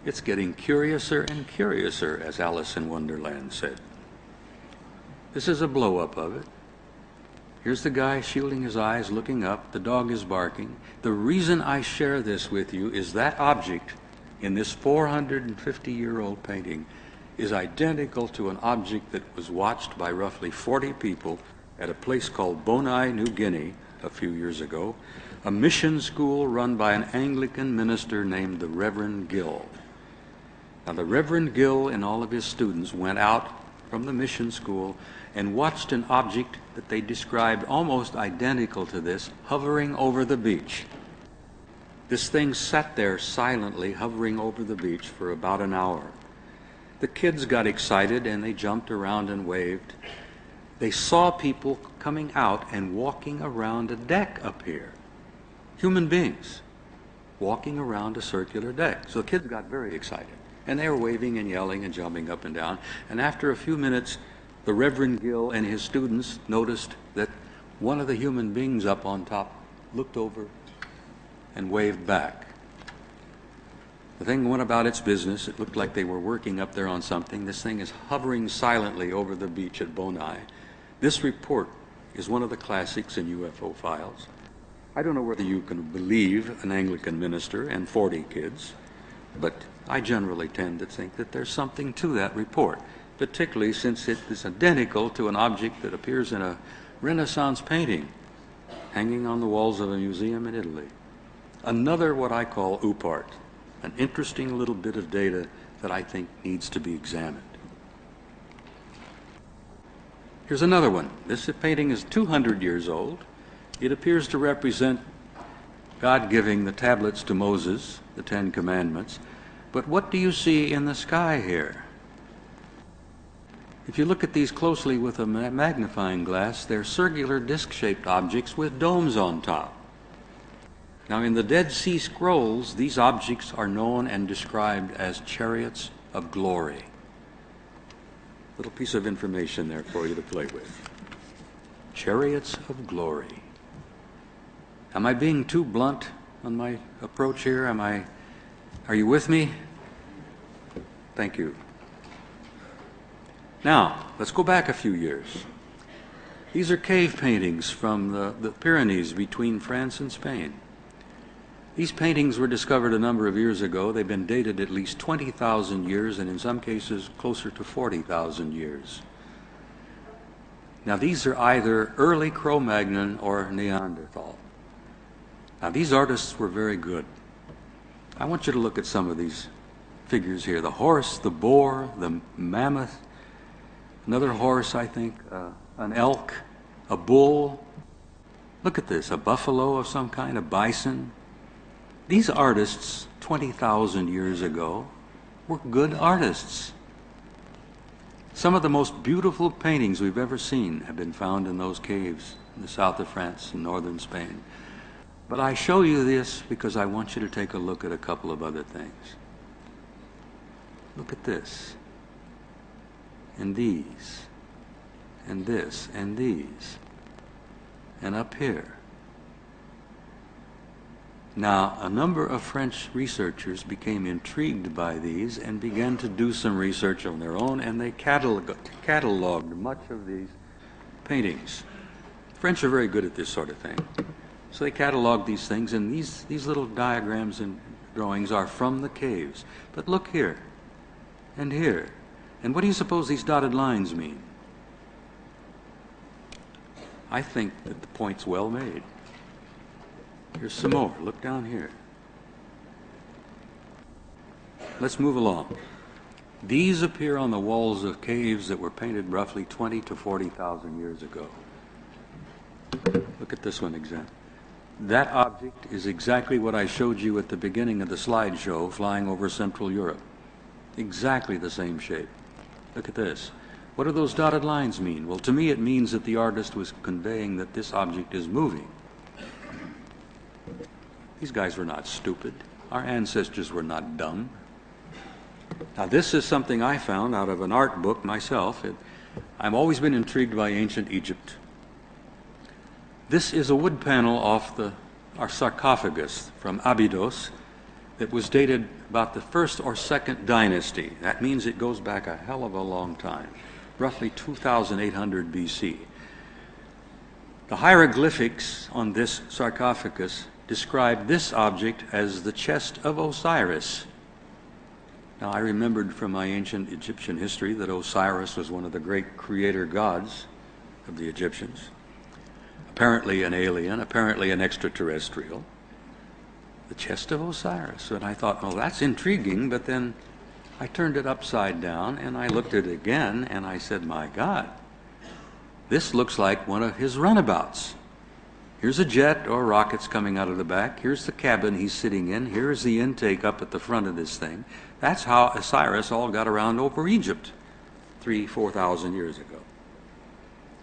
it's getting curiouser and curiouser, as Alice in Wonderland said. This is a blow-up of it. Here's the guy shielding his eyes, looking up. The dog is barking. The reason I share this with you is that object in this 450-year-old painting is identical to an object that was watched by roughly 40 people at a place called Bonai, New Guinea, a few years ago, a mission school run by an Anglican minister named the Reverend Gill. Now, the Reverend Gill and all of his students went out from the mission school and watched an object that they described almost identical to this, hovering over the beach. This thing sat there silently, hovering over the beach for about an hour. The kids got excited and they jumped around and waved. They saw people coming out and walking around a deck up here. Human beings walking around a circular deck. So the kids got very excited. And they were waving and yelling and jumping up and down. And after a few minutes, the Reverend Gill and his students noticed that one of the human beings up on top looked over and waved back. The thing went about its business. It looked like they were working up there on something. This thing is hovering silently over the beach at Bonai. This report is one of the classics in UFO files. I don't know whether you can believe an Anglican minister and 40 kids, but I generally tend to think that there's something to that report, particularly since it is identical to an object that appears in a Renaissance painting hanging on the walls of a museum in Italy. Another what I call UPART, an interesting little bit of data that I think needs to be examined. Here's another one. This painting is 200 years old. It appears to represent God giving the tablets to Moses, the Ten Commandments. But what do you see in the sky here? If you look at these closely with a magnifying glass, they're circular disc-shaped objects with domes on top. Now, in the Dead Sea Scrolls, these objects are known and described as chariots of glory. Little piece of information there for you to play with. Chariots of glory. Am I being too blunt on my approach here? Are you with me? Thank you. Now, let's go back a few years. These are cave paintings from the Pyrenees between France and Spain. These paintings were discovered a number of years ago. They've been dated at least 20,000 years, and in some cases closer to 40,000 years. Now, these are either early Cro-Magnon or Neanderthal. Now, these artists were very good. I want you to look at some of these figures here. The horse, the boar, the mammoth, another horse, I think, an elk, a bull. Look at this, a buffalo of some kind, a bison. These artists, 20,000 years ago, were good artists. Some of the most beautiful paintings we've ever seen have been found in those caves in the south of France and northern Spain. But I show you this because I want you to take a look at a couple of other things. Look at this, and these, and this, and these, and up here. Now, a number of French researchers became intrigued by these and began to do some research on their own, and they cataloged much of these paintings. The French are very good at this sort of thing. So they cataloged these things, and these little diagrams and drawings are from the caves. But look here, and here. And what do you suppose these dotted lines mean? I think that the point's well made. Here's some more. Look down here. Let's move along. These appear on the walls of caves that were painted roughly 20 to 40,000 years ago. Look at this one example. That object is exactly what I showed you at the beginning of the slideshow, flying over Central Europe. Exactly the same shape. Look at this. What do those dotted lines mean? Well, to me it means that the artist was conveying that this object is moving. These guys were not stupid. Our ancestors were not dumb. Now, this is something I found out of an art book myself. I've always been intrigued by ancient Egypt. This is a wood panel off our sarcophagus from Abydos that was dated about the 1st or 2nd dynasty. That means it goes back a hell of a long time, roughly 2800 BC. The hieroglyphics on this sarcophagus describe this object as the chest of Osiris. Now, I remembered from my ancient Egyptian history that Osiris was one of the great creator gods of the Egyptians. Apparently an alien, apparently an extraterrestrial. The chest of Osiris. And I thought, well, that's intriguing, but then I turned it upside down and I looked at it again and I said, my God, this looks like one of his runabouts. Here's a jet or rockets coming out of the back. Here's the cabin he's sitting in. Here's the intake up at the front of this thing. That's how Osiris all got around over Egypt 3,000-4,000 years ago.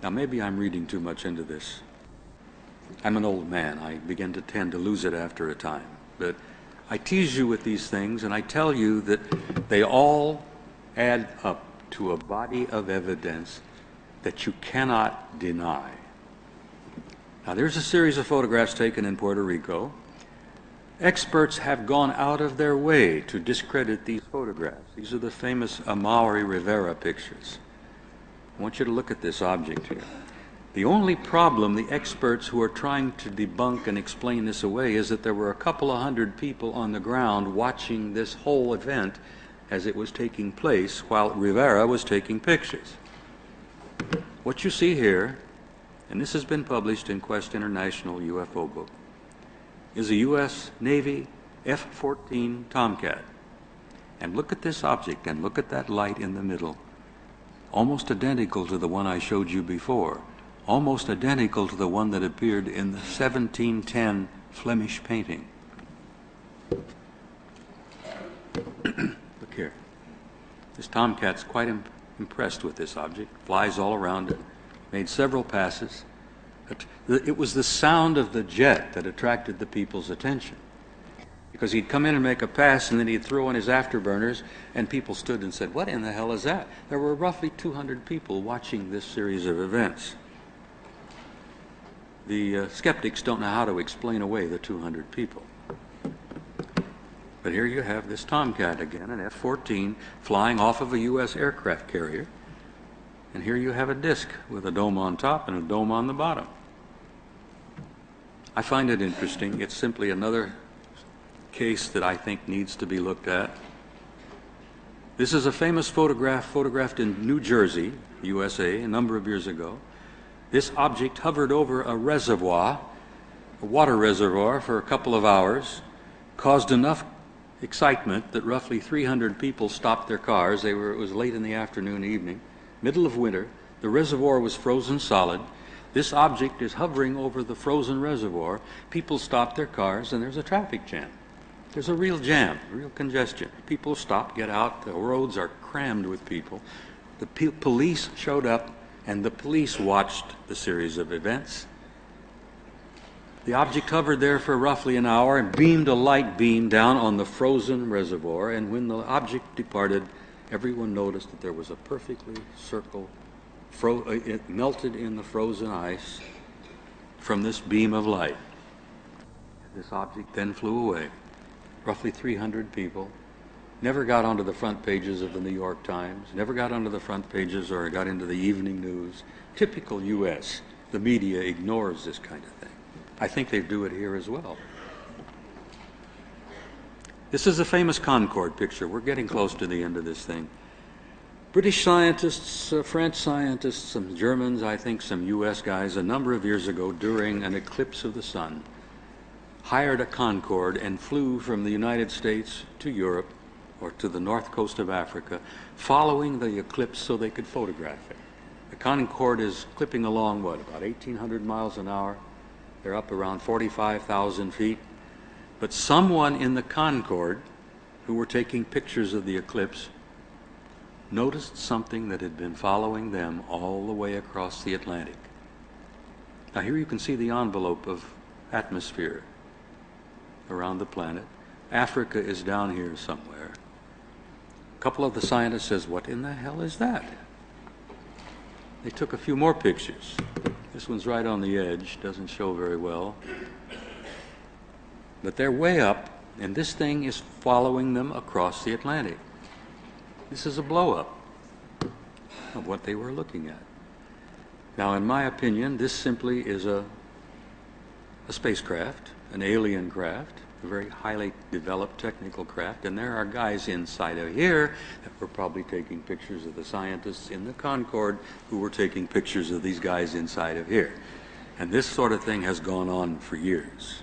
Now, maybe I'm reading too much into this. I'm an old man. I begin to tend to lose it after a time. But I tease you with these things, and I tell you that they all add up to a body of evidence that you cannot deny. Now, there's a series of photographs taken in Puerto Rico. Experts have gone out of their way to discredit these photographs. These are the famous Amari Rivera pictures. I want you to look at this object here. The only problem the experts who are trying to debunk and explain this away is that there were a couple of hundred people on the ground watching this whole event as it was taking place while Rivera was taking pictures. What you see here, and this has been published in Quest International UFO book, is a U.S. Navy F-14 Tomcat. And look at this object and look at that light in the middle. Almost identical to the one I showed you before. Almost identical to the one that appeared in the 1710 Flemish painting. Look here. This Tomcat's quite impressed with this object, flies all around it, made several passes. It was the sound of the jet that attracted the people's attention. Because he'd come in and make a pass, and then he'd throw in his afterburners, and people stood and said, what in the hell is that? There were roughly 200 people watching this series of events. The skeptics don't know how to explain away the 200 people. But here you have this Tomcat again, an F-14, flying off of a U.S. aircraft carrier. And here you have a disc with a dome on top and a dome on the bottom. I find it interesting. It's simply another case that I think needs to be looked at. This is a famous photograph photographed in New Jersey, USA, a number of years ago. This object hovered over a reservoir, a water reservoir, for a couple of hours, caused enough excitement that roughly 300 people stopped their cars. It was late in the afternoon, evening, middle of winter. The reservoir was frozen solid. This object is hovering over the frozen reservoir. People stop their cars, and there's a traffic jam. There's a real jam, real congestion. People stop, get out. The roads are crammed with people. The police showed up, and the police watched the series of events. The object hovered there for roughly an hour and beamed a light beam down on the frozen reservoir, and when the object departed, everyone noticed that there was a perfectly circle, it melted in the frozen ice from this beam of light. This object then flew away. Roughly 300 people, never got onto the front pages of the New York Times, never got onto the front pages or got into the evening news. Typical U.S. The media ignores this kind of thing. I think they do it here as well. This is a famous Concorde picture. We're getting close to the end of this thing. British scientists, French scientists, some Germans, I think some U.S. guys, a number of years ago during an eclipse of the sun, hired a Concorde and flew from the United States to Europe or to the north coast of Africa, following the eclipse so they could photograph it. The Concorde is clipping along, about 1,800 miles an hour. They're up around 45,000 feet. But someone in the Concorde, who were taking pictures of the eclipse, noticed something that had been following them all the way across the Atlantic. Now here you can see the envelope of atmosphere around the planet. Africa is down here somewhere. couple of the scientists says, "What in the hell is that?" They took a few more pictures. This one's right on the edge, doesn't show very well. But they're way up, and this thing is following them across the Atlantic. This is a blow-up of what they were looking at. Now, in my opinion, this simply is a spacecraft, an alien craft, a very highly developed technical craft, and there are guys inside of here that were probably taking pictures of the scientists in the Concorde who were taking pictures of these guys inside of here. And this sort of thing has gone on for years.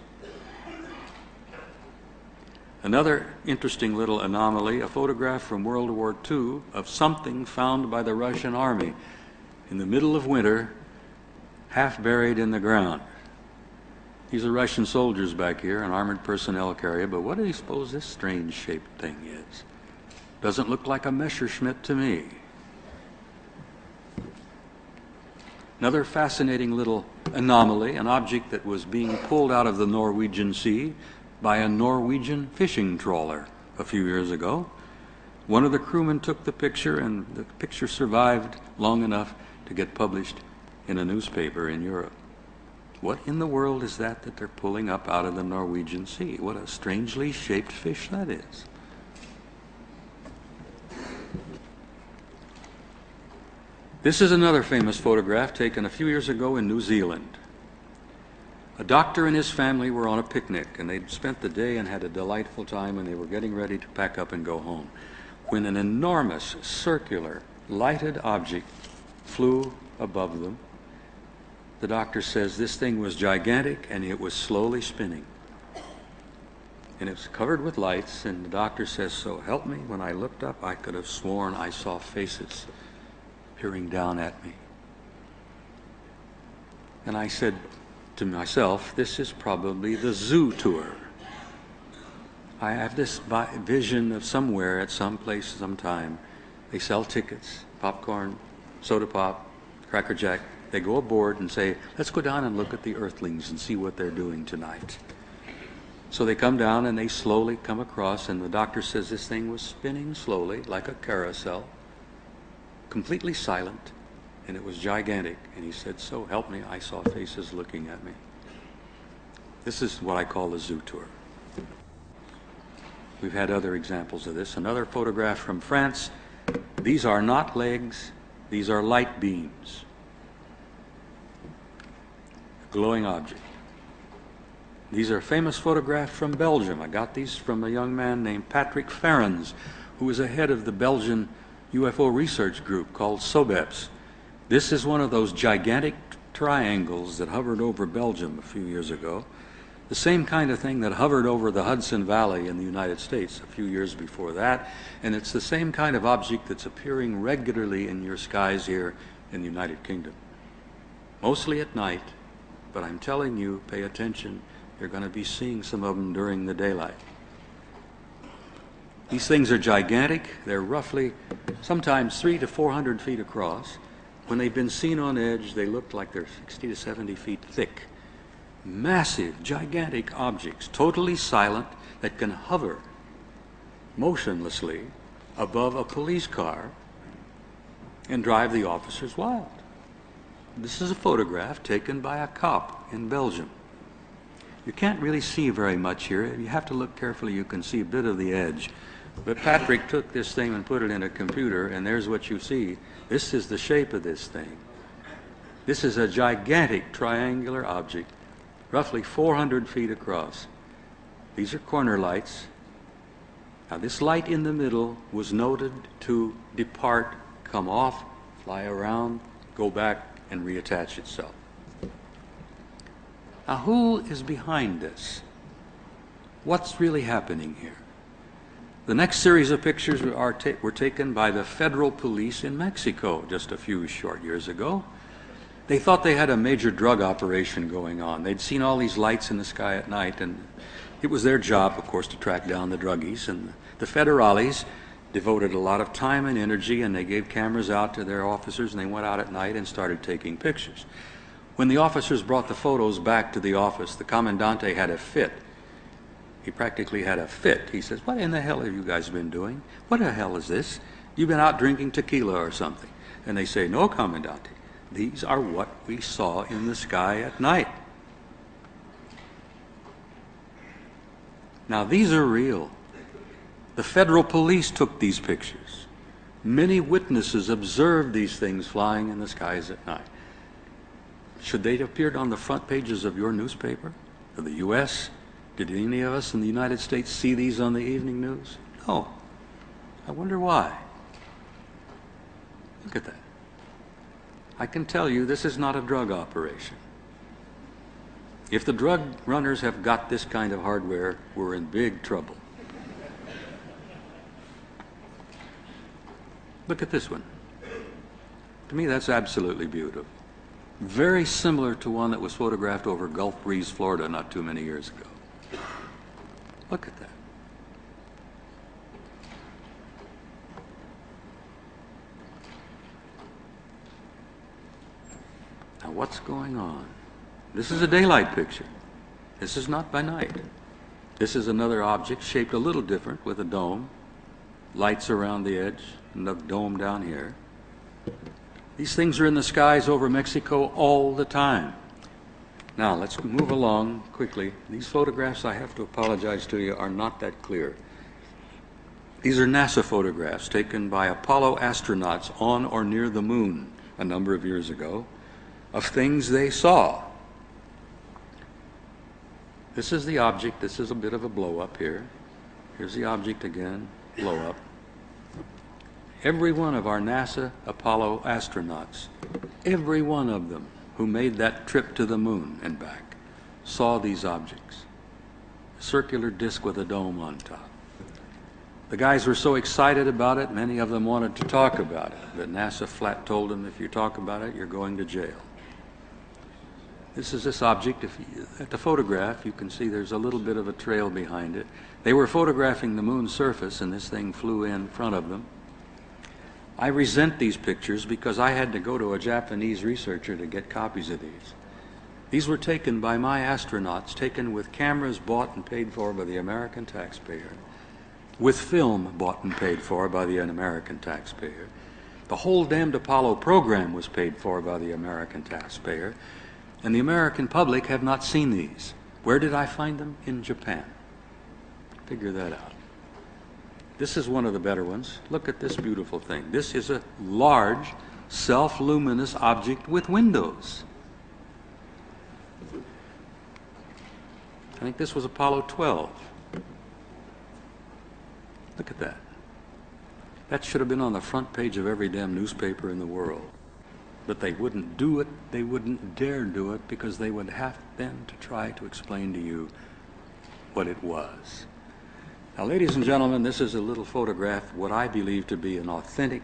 Another interesting little anomaly, a photograph from World War II of something found by the Russian army in the middle of winter, half buried in the ground. These are Russian soldiers back here, an armored personnel carrier, but what do you suppose this strange shaped thing is? Doesn't look like a Messerschmitt to me. Another fascinating little anomaly, an object that was being pulled out of the Norwegian Sea by a Norwegian fishing trawler a few years ago. One of the crewmen took the picture, and the picture survived long enough to get published in a newspaper in Europe. What in the world is that they're pulling up out of the Norwegian Sea? What a strangely shaped fish that is. This is another famous photograph taken a few years ago in New Zealand. A doctor and his family were on a picnic, and they'd spent the day and had a delightful time, and they were getting ready to pack up and go home, when an enormous circular lighted object flew above them. The doctor says this thing was gigantic and it was slowly spinning. And it was covered with lights, and the doctor says, "So help me, when I looked up, I could have sworn I saw faces peering down at me." And I said to myself, this is probably the zoo tour. I have this vision of somewhere at some place, sometime, they sell tickets, popcorn, soda pop, Cracker Jack. They go aboard and say, "Let's go down and look at the Earthlings and see what they're doing tonight." So they come down and they slowly come across, and the doctor says this thing was spinning slowly like a carousel, completely silent, and it was gigantic. And he said, "So help me, I saw faces looking at me." This is what I call the zoo tour. We've had other examples of this. Another photograph from France. These are not legs, these are light beams. Glowing object. These are famous photographs from Belgium. I got these from a young man named Patrick Ferrens, who is the head of the Belgian UFO research group called SOBEPS. This is one of those gigantic triangles that hovered over Belgium a few years ago. The same kind of thing that hovered over the Hudson Valley in the United States a few years before that. And it's the same kind of object that's appearing regularly in your skies here in the United Kingdom. Mostly at night. But I'm telling you, pay attention, you're going to be seeing some of them during the daylight. These things are gigantic. They're roughly sometimes 300 to 400 feet across. When they've been seen on edge, they look like they're 60 to 70 feet thick. Massive, gigantic objects, totally silent, that can hover motionlessly above a police car and drive the officers wild. This is a photograph taken by a cop in Belgium. You can't really see very much here. You have to look carefully. You can see a bit of the edge. But Patrick took this thing and put it in a computer, and there's what you see. This is the shape of this thing. This is a gigantic triangular object, roughly 400 feet across. These are corner lights. Now this light in the middle was noted to depart, come off, fly around, go back, and reattach itself. Now, who is behind this? What's really happening here? The next series of pictures were taken by the federal police in Mexico just a few short years ago. They thought they had a major drug operation going on. They'd seen all these lights in the sky at night, and it was their job, of course, to track down the druggies. And the federales devoted a lot of time and energy, and they gave cameras out to their officers, and they went out at night and started taking pictures. When the officers brought the photos back to the office, the commandante had a fit. He practically had a fit. He says, "What in the hell have you guys been doing? What the hell is this? You've been out drinking tequila or something." And they say, "No, Commandante, these are what we saw in the sky at night." Now, these are real. The federal police took these pictures. Many witnesses observed these things flying in the skies at night. Should they have appeared on the front pages of your newspaper, of the U.S.? Did any of us in the United States see these on the evening news? No. I wonder why. Look at that. I can tell you this is not a drug operation. If the drug runners have got this kind of hardware, we're in big trouble. Look at this one. To me, that's absolutely beautiful. Very similar to one that was photographed over Gulf Breeze, Florida, not too many years ago. Look at that. Now, what's going on? This is a daylight picture. This is not by night. This is another object shaped a little different with a dome, lights around the edge, and the dome down here. These things are in the skies over Mexico all the time. Now, let's move along quickly. These photographs, I have to apologize to you, are not that clear. These are NASA photographs taken by Apollo astronauts on or near the moon a number of years ago of things they saw. This is the object. This is a bit of a blow-up here. Here's the object again, blow-up. Every one of our NASA Apollo astronauts, every one of them who made that trip to the moon and back, saw these objects. A circular disc with a dome on top. The guys were so excited about it, many of them wanted to talk about it, but NASA flat told them, if you talk about it, you're going to jail. This is this object. At the photograph, you can see there's a little bit of a trail behind it. They were photographing the moon's surface, and this thing flew in front of them. I resent these pictures because I had to go to a Japanese researcher to get copies of these. These were taken by my astronauts, taken with cameras bought and paid for by the American taxpayer, with film bought and paid for by the American taxpayer. The whole damned Apollo program was paid for by the American taxpayer, and the American public have not seen these. Where did I find them? In Japan. Figure that out. This is one of the better ones. Look at this beautiful thing. This is a large, self-luminous object with windows. I think this was Apollo 12. Look at that. That should have been on the front page of every damn newspaper in the world. But they wouldn't do it, they wouldn't dare do it, because they would have then to try to explain to you what it was. Now, ladies and gentlemen, this is a little photograph, what I believe to be an authentic,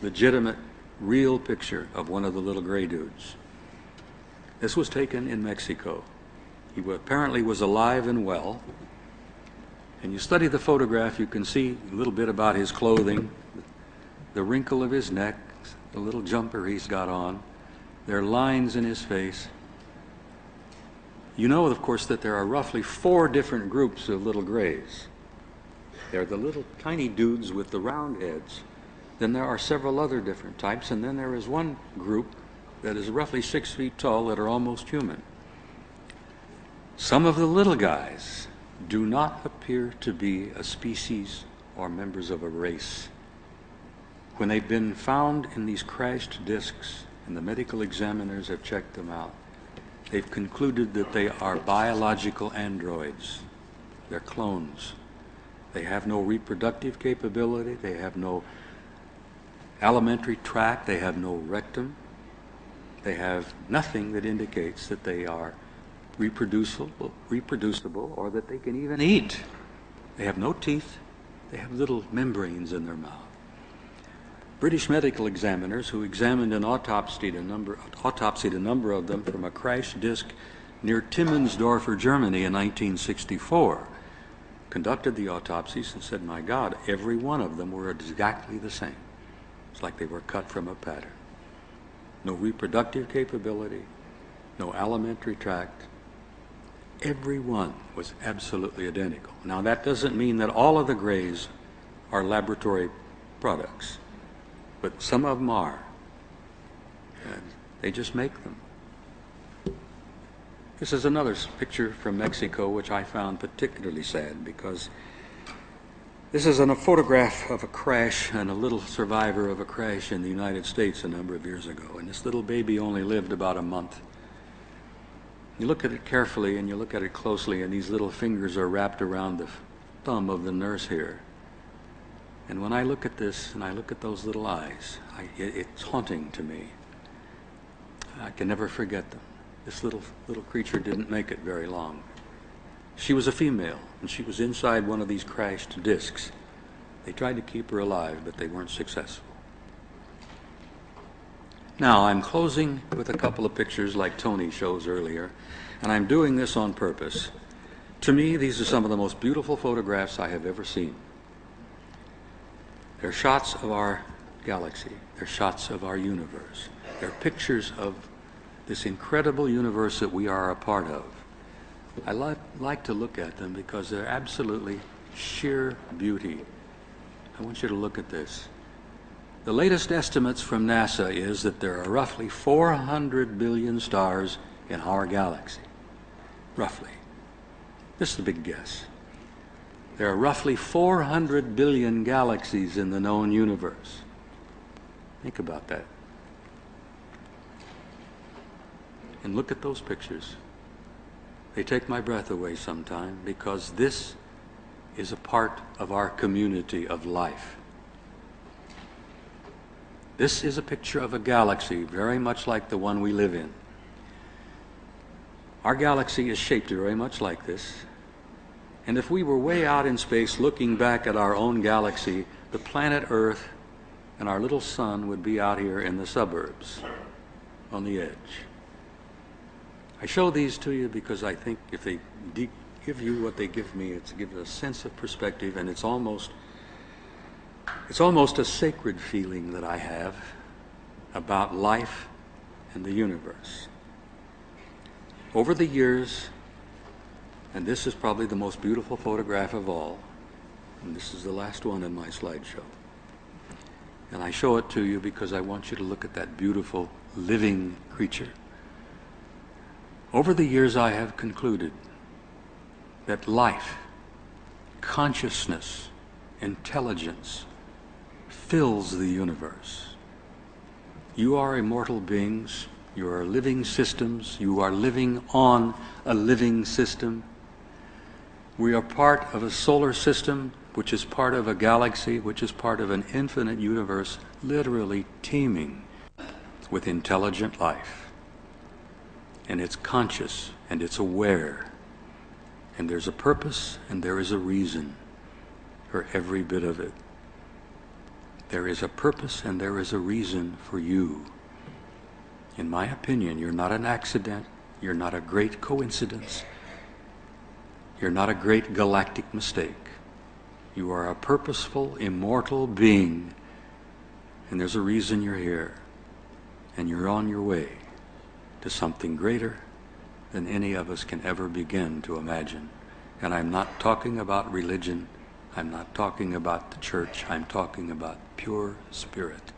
legitimate, real picture of one of the little gray dudes. This was taken in Mexico. He apparently was alive and well. And you study the photograph, you can see a little bit about his clothing, the wrinkle of his neck, the little jumper he's got on. There are lines in his face. You know, of course, that there are roughly 4 different groups of little grays. There are the little tiny dudes with the round heads. Then there are several other different types, and then there is one group that is roughly 6 feet tall that are almost human. Some of the little guys do not appear to be a species or members of a race. When they've been found in these crashed discs, and the medical examiners have checked them out, they've concluded that they are biological androids. They're clones. They have no reproductive capability. They have no alimentary tract. They have no rectum. They have nothing that indicates that they are reproducible, or that they can even eat. They have no teeth. They have little membranes in their mouth. British medical examiners who examined and autopsied a number of them from a crashed disc near Timmensdorfer, Germany in 1964, conducted the autopsies and said, my God, every one of them were exactly the same. It's like they were cut from a pattern. No reproductive capability, no alimentary tract, Every one was absolutely identical. Now, that doesn't mean that all of the grays are laboratory products, but some of them are. They just make them. This is another picture from Mexico, which I found particularly sad because this is a photograph of a crash and a little survivor of a crash in the United States a number of years ago. And this little baby only lived about a month. You look at it carefully and you look at it closely, and these little fingers are wrapped around the thumb of the nurse here. And when I look at this and I look at those little eyes, it's haunting to me. I can never forget them. This little creature didn't make it very long. She was a female, and she was inside one of these crashed discs. They tried to keep her alive, but they weren't successful. Now, I'm closing with a couple of pictures like Tony shows earlier, and I'm doing this on purpose. To me, these are some of the most beautiful photographs I have ever seen. They're shots of our galaxy. They're shots of our universe. They're pictures of this incredible universe that we are a part of. I like to look at them because they're absolutely sheer beauty. I want you to look at this. The latest estimates from NASA is that there are roughly 400 billion stars in our galaxy. Roughly. This is a big guess. There are roughly 400 billion galaxies in the known universe. Think about that. And look at those pictures. They take my breath away sometime because this is a part of our community of life. This is a picture of a galaxy very much like the one we live in. Our galaxy is shaped very much like this. And if we were way out in space looking back at our own galaxy, the planet Earth and our little sun would be out here in the suburbs, on the edge. I show these to you because I think if they give you what they give me, it gives a sense of perspective, and it's almost a sacred feeling that I have about life and the universe. Over the years, and this is probably the most beautiful photograph of all, and this is the last one in my slideshow. And I show it to you because I want you to look at that beautiful living creature. Over the years, I have concluded that life, consciousness, intelligence fills the universe. You are immortal beings. You are living systems. You are living on a living system. We are part of a solar system, which is part of a galaxy, which is part of an infinite universe, literally teeming with intelligent life. And it's conscious, and it's aware. And there's a purpose, and there is a reason for every bit of it. There is a purpose, and there is a reason for you. In my opinion, you're not an accident. You're not a great coincidence. You're not a great galactic mistake. You are a purposeful, immortal being, and there's a reason you're here. And you're on your way to something greater than any of us can ever begin to imagine. And I'm not talking about religion. I'm not talking about the church. I'm talking about pure spirit.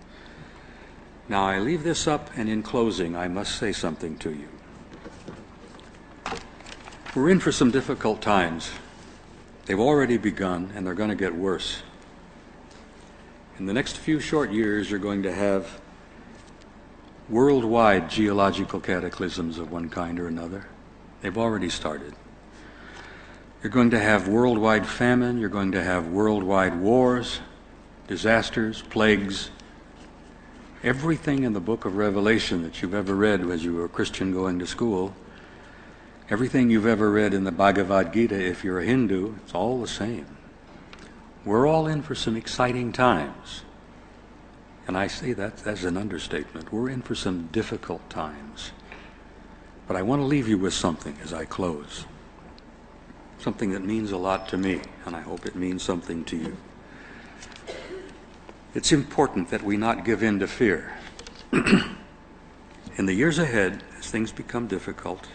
Now, I leave this up, and in closing, I must say something to you. We're in for some difficult times. They've already begun, and they're going to get worse. In the next few short years, you're going to have worldwide geological cataclysms of one kind or another. They've already started. You're going to have worldwide famine. You're going to have worldwide wars, disasters, plagues. Everything in the book of Revelation that you've ever read as you were a Christian going to school, everything you've ever read in the Bhagavad Gita, if you're a Hindu, it's all the same. We're all in for some exciting times. And I say that as an understatement. We're in for some difficult times. But I want to leave you with something as I close. Something that means a lot to me, and I hope it means something to you. It's important that we not give in to fear. In the years ahead, as things become difficult,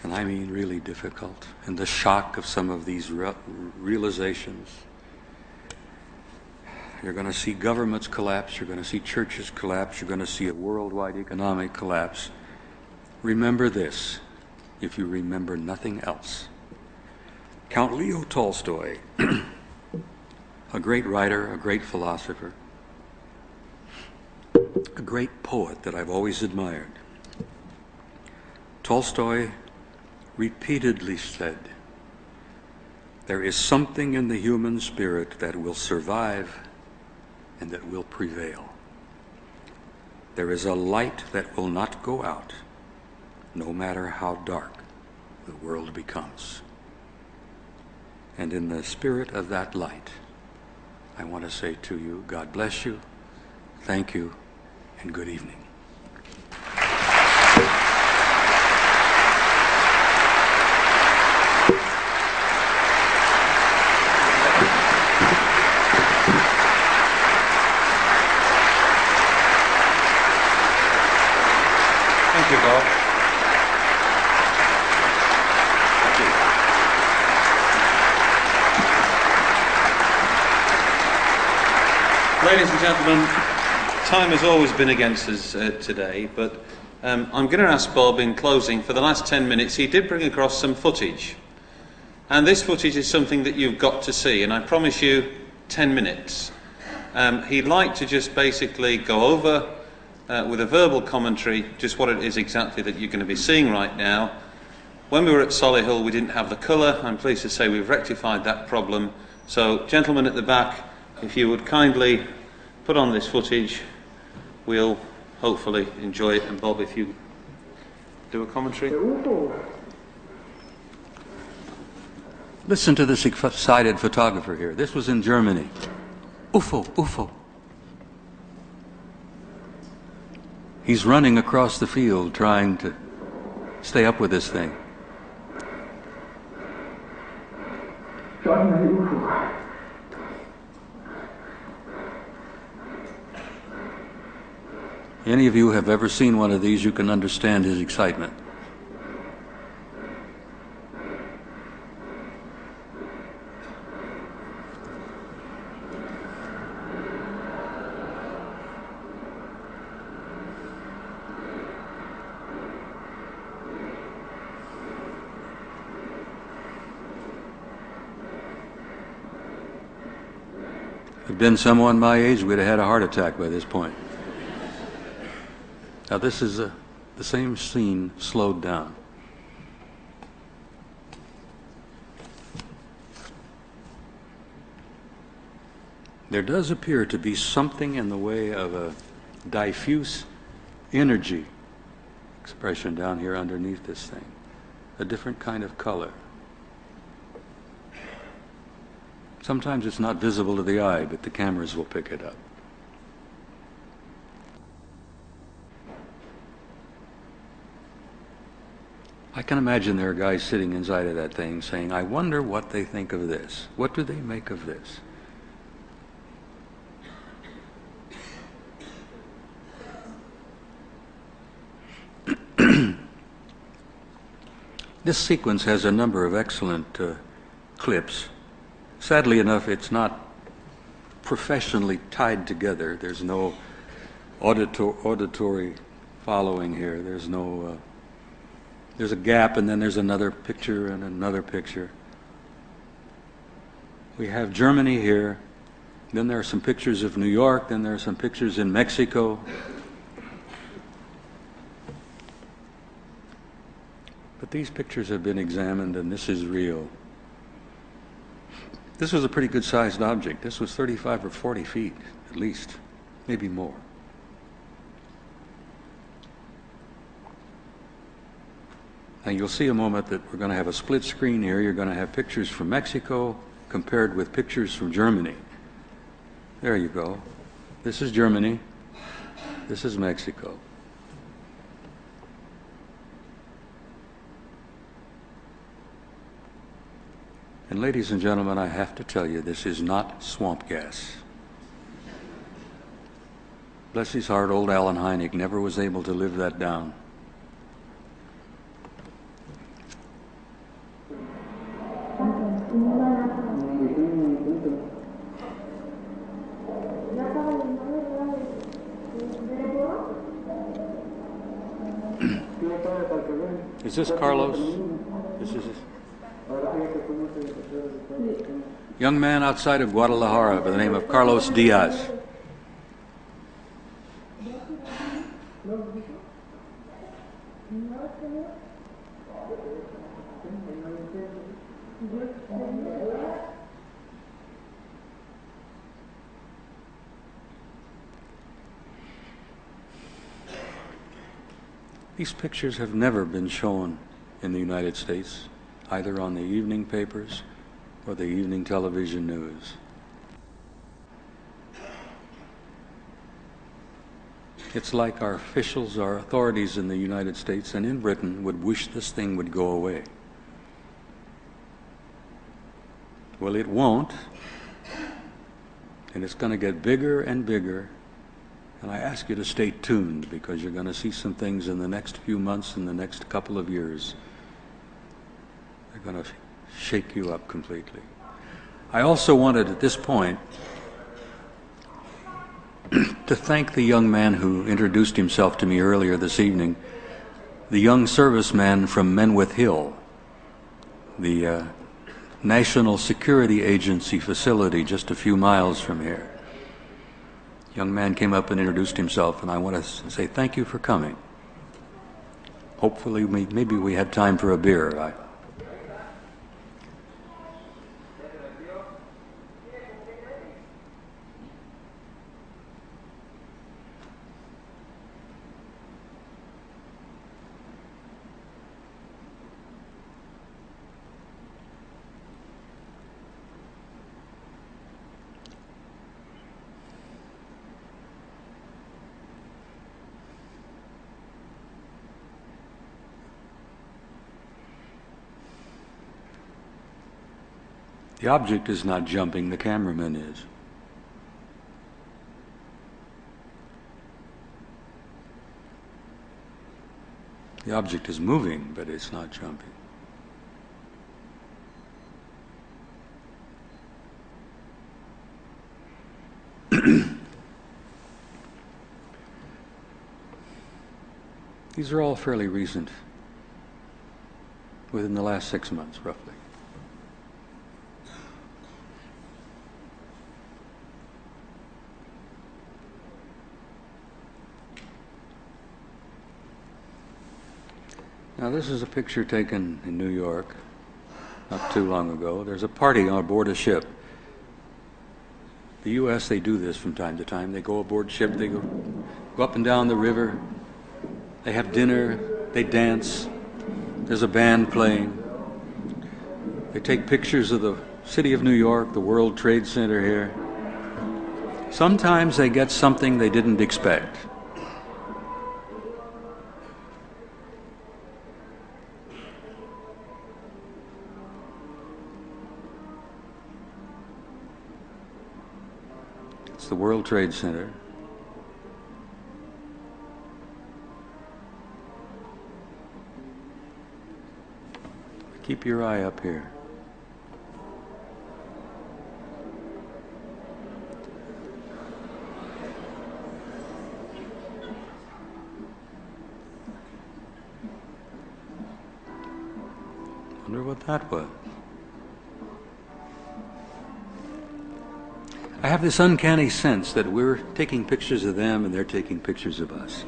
and I mean really difficult, and the shock of some of these realizations. You're going to see governments collapse, you're going to see churches collapse, you're going to see a worldwide economic collapse. Remember this, if you remember nothing else. Count Leo Tolstoy, a great writer, a great philosopher, a great poet that I've always admired. Tolstoy repeatedly said, there is something in the human spirit that will survive and that will prevail. There is a light that will not go out, no matter how dark the world becomes. And in the spirit of that light, I want to say to you, God bless you, thank you, and good evening. Thank you, Bob. Ladies and gentlemen, time has always been against us today, but I'm going to ask Bob in closing, for the last 10 minutes, he did bring across some footage. And this footage is something that you've got to see, and I promise you 10 minutes. He'd like to just basically go over with a verbal commentary just what it is exactly that you're going to be seeing right now. When we were at Solihull, we didn't have the colour. I'm pleased to say we've rectified that problem. So, gentlemen at the back, if you would kindly put on this footage, we'll hopefully enjoy it. And Bob, if you do a commentary. Listen to this excited photographer here. This was in Germany. UFO, UFO. He's running across the field trying to stay up with this thing. Any of you have ever seen one of these, you can understand his excitement. If it had been someone my age, we'd have had a heart attack by this point. Now this is the same scene slowed down. There does appear to be something in the way of a diffuse energy expression down here underneath this thing, a different kind of color. Sometimes it's not visible to the eye, but the cameras will pick it up. I can imagine there are guys sitting inside of that thing saying, I wonder what they think of this. What do they make of this? This sequence has a number of excellent clips. Sadly enough, it's not professionally tied together. There's no auditory following here. There's no... There's a gap, and then there's another picture and another picture. We have Germany here. Then there are some pictures of New York. Then there are some pictures in Mexico. But these pictures have been examined, and this is real. This was a pretty good-sized object. This was 35 or 40 feet, at least, maybe more. Now you'll see a moment that we're going to have a split screen here. You're going to have pictures from Mexico compared with pictures from Germany. There you go. This is Germany. This is Mexico. And ladies and gentlemen, I have to tell you, this is not swamp gas. Bless his heart, old Alan Hynek never was able to live that down. Is this Carlos? This is young man outside of Guadalajara by the name of Carlos Diaz. These pictures have never been shown in the United States, either on the evening papers or the evening television news. It's like our officials, our authorities in the United States and in Britain would wish this thing would go away. Well, it won't, and it's going to get bigger and bigger. And I ask you to stay tuned, because you're going to see some things in the next few months, in the next couple of years. They're going to shake you up completely. I also wanted at this point to thank the young man who introduced himself to me earlier this evening, the young serviceman from Menwith Hill, the National Security Agency facility just a few miles from here. Young man came up and introduced himself, and I want to say thank you for coming. Hopefully, maybe we have time for a beer. The object is not jumping, the cameraman is. The object is moving, but it's not jumping. These are all fairly recent, within the last 6 months, roughly. Now, this is a picture taken in New York not too long ago. There's a party on board a ship. The U.S., they do this from time to time. They go aboard ship, they go up and down the river, they have dinner, they dance, there's a band playing. They take pictures of the city of New York, the World Trade Center here. Sometimes they get something they didn't expect. It's the World Trade Center. Keep your eye up here. Wonder what that was. I have this uncanny sense that we're taking pictures of them and they're taking pictures of us.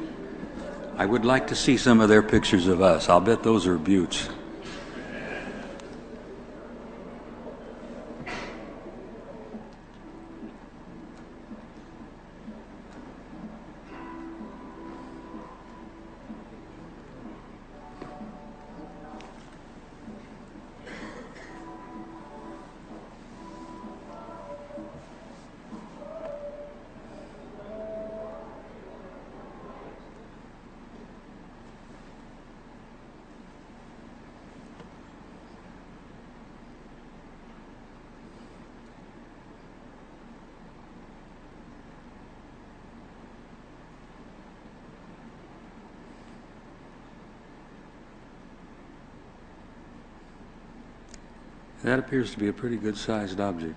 I would like to see some of their pictures of us. I'll bet those are beauts. That appears to be a pretty good-sized object.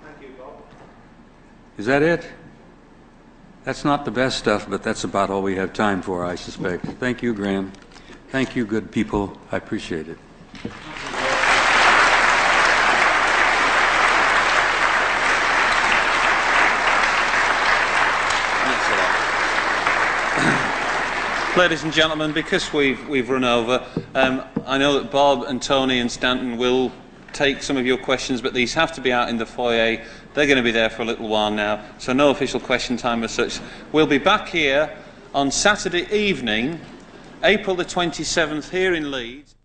Thank you, Bob. Is that it? That's not the best stuff, but that's about all we have time for, I suspect. Thank you, Graham. Thank you, good people. I appreciate it. Ladies and gentlemen, because we've run over, I know that Bob and Tony and Stanton will take some of your questions, but these have to be out in the foyer. They're going to be there for a little while now, so no official question time as such. We'll be back here on Saturday evening, April the 27th, here in Leeds.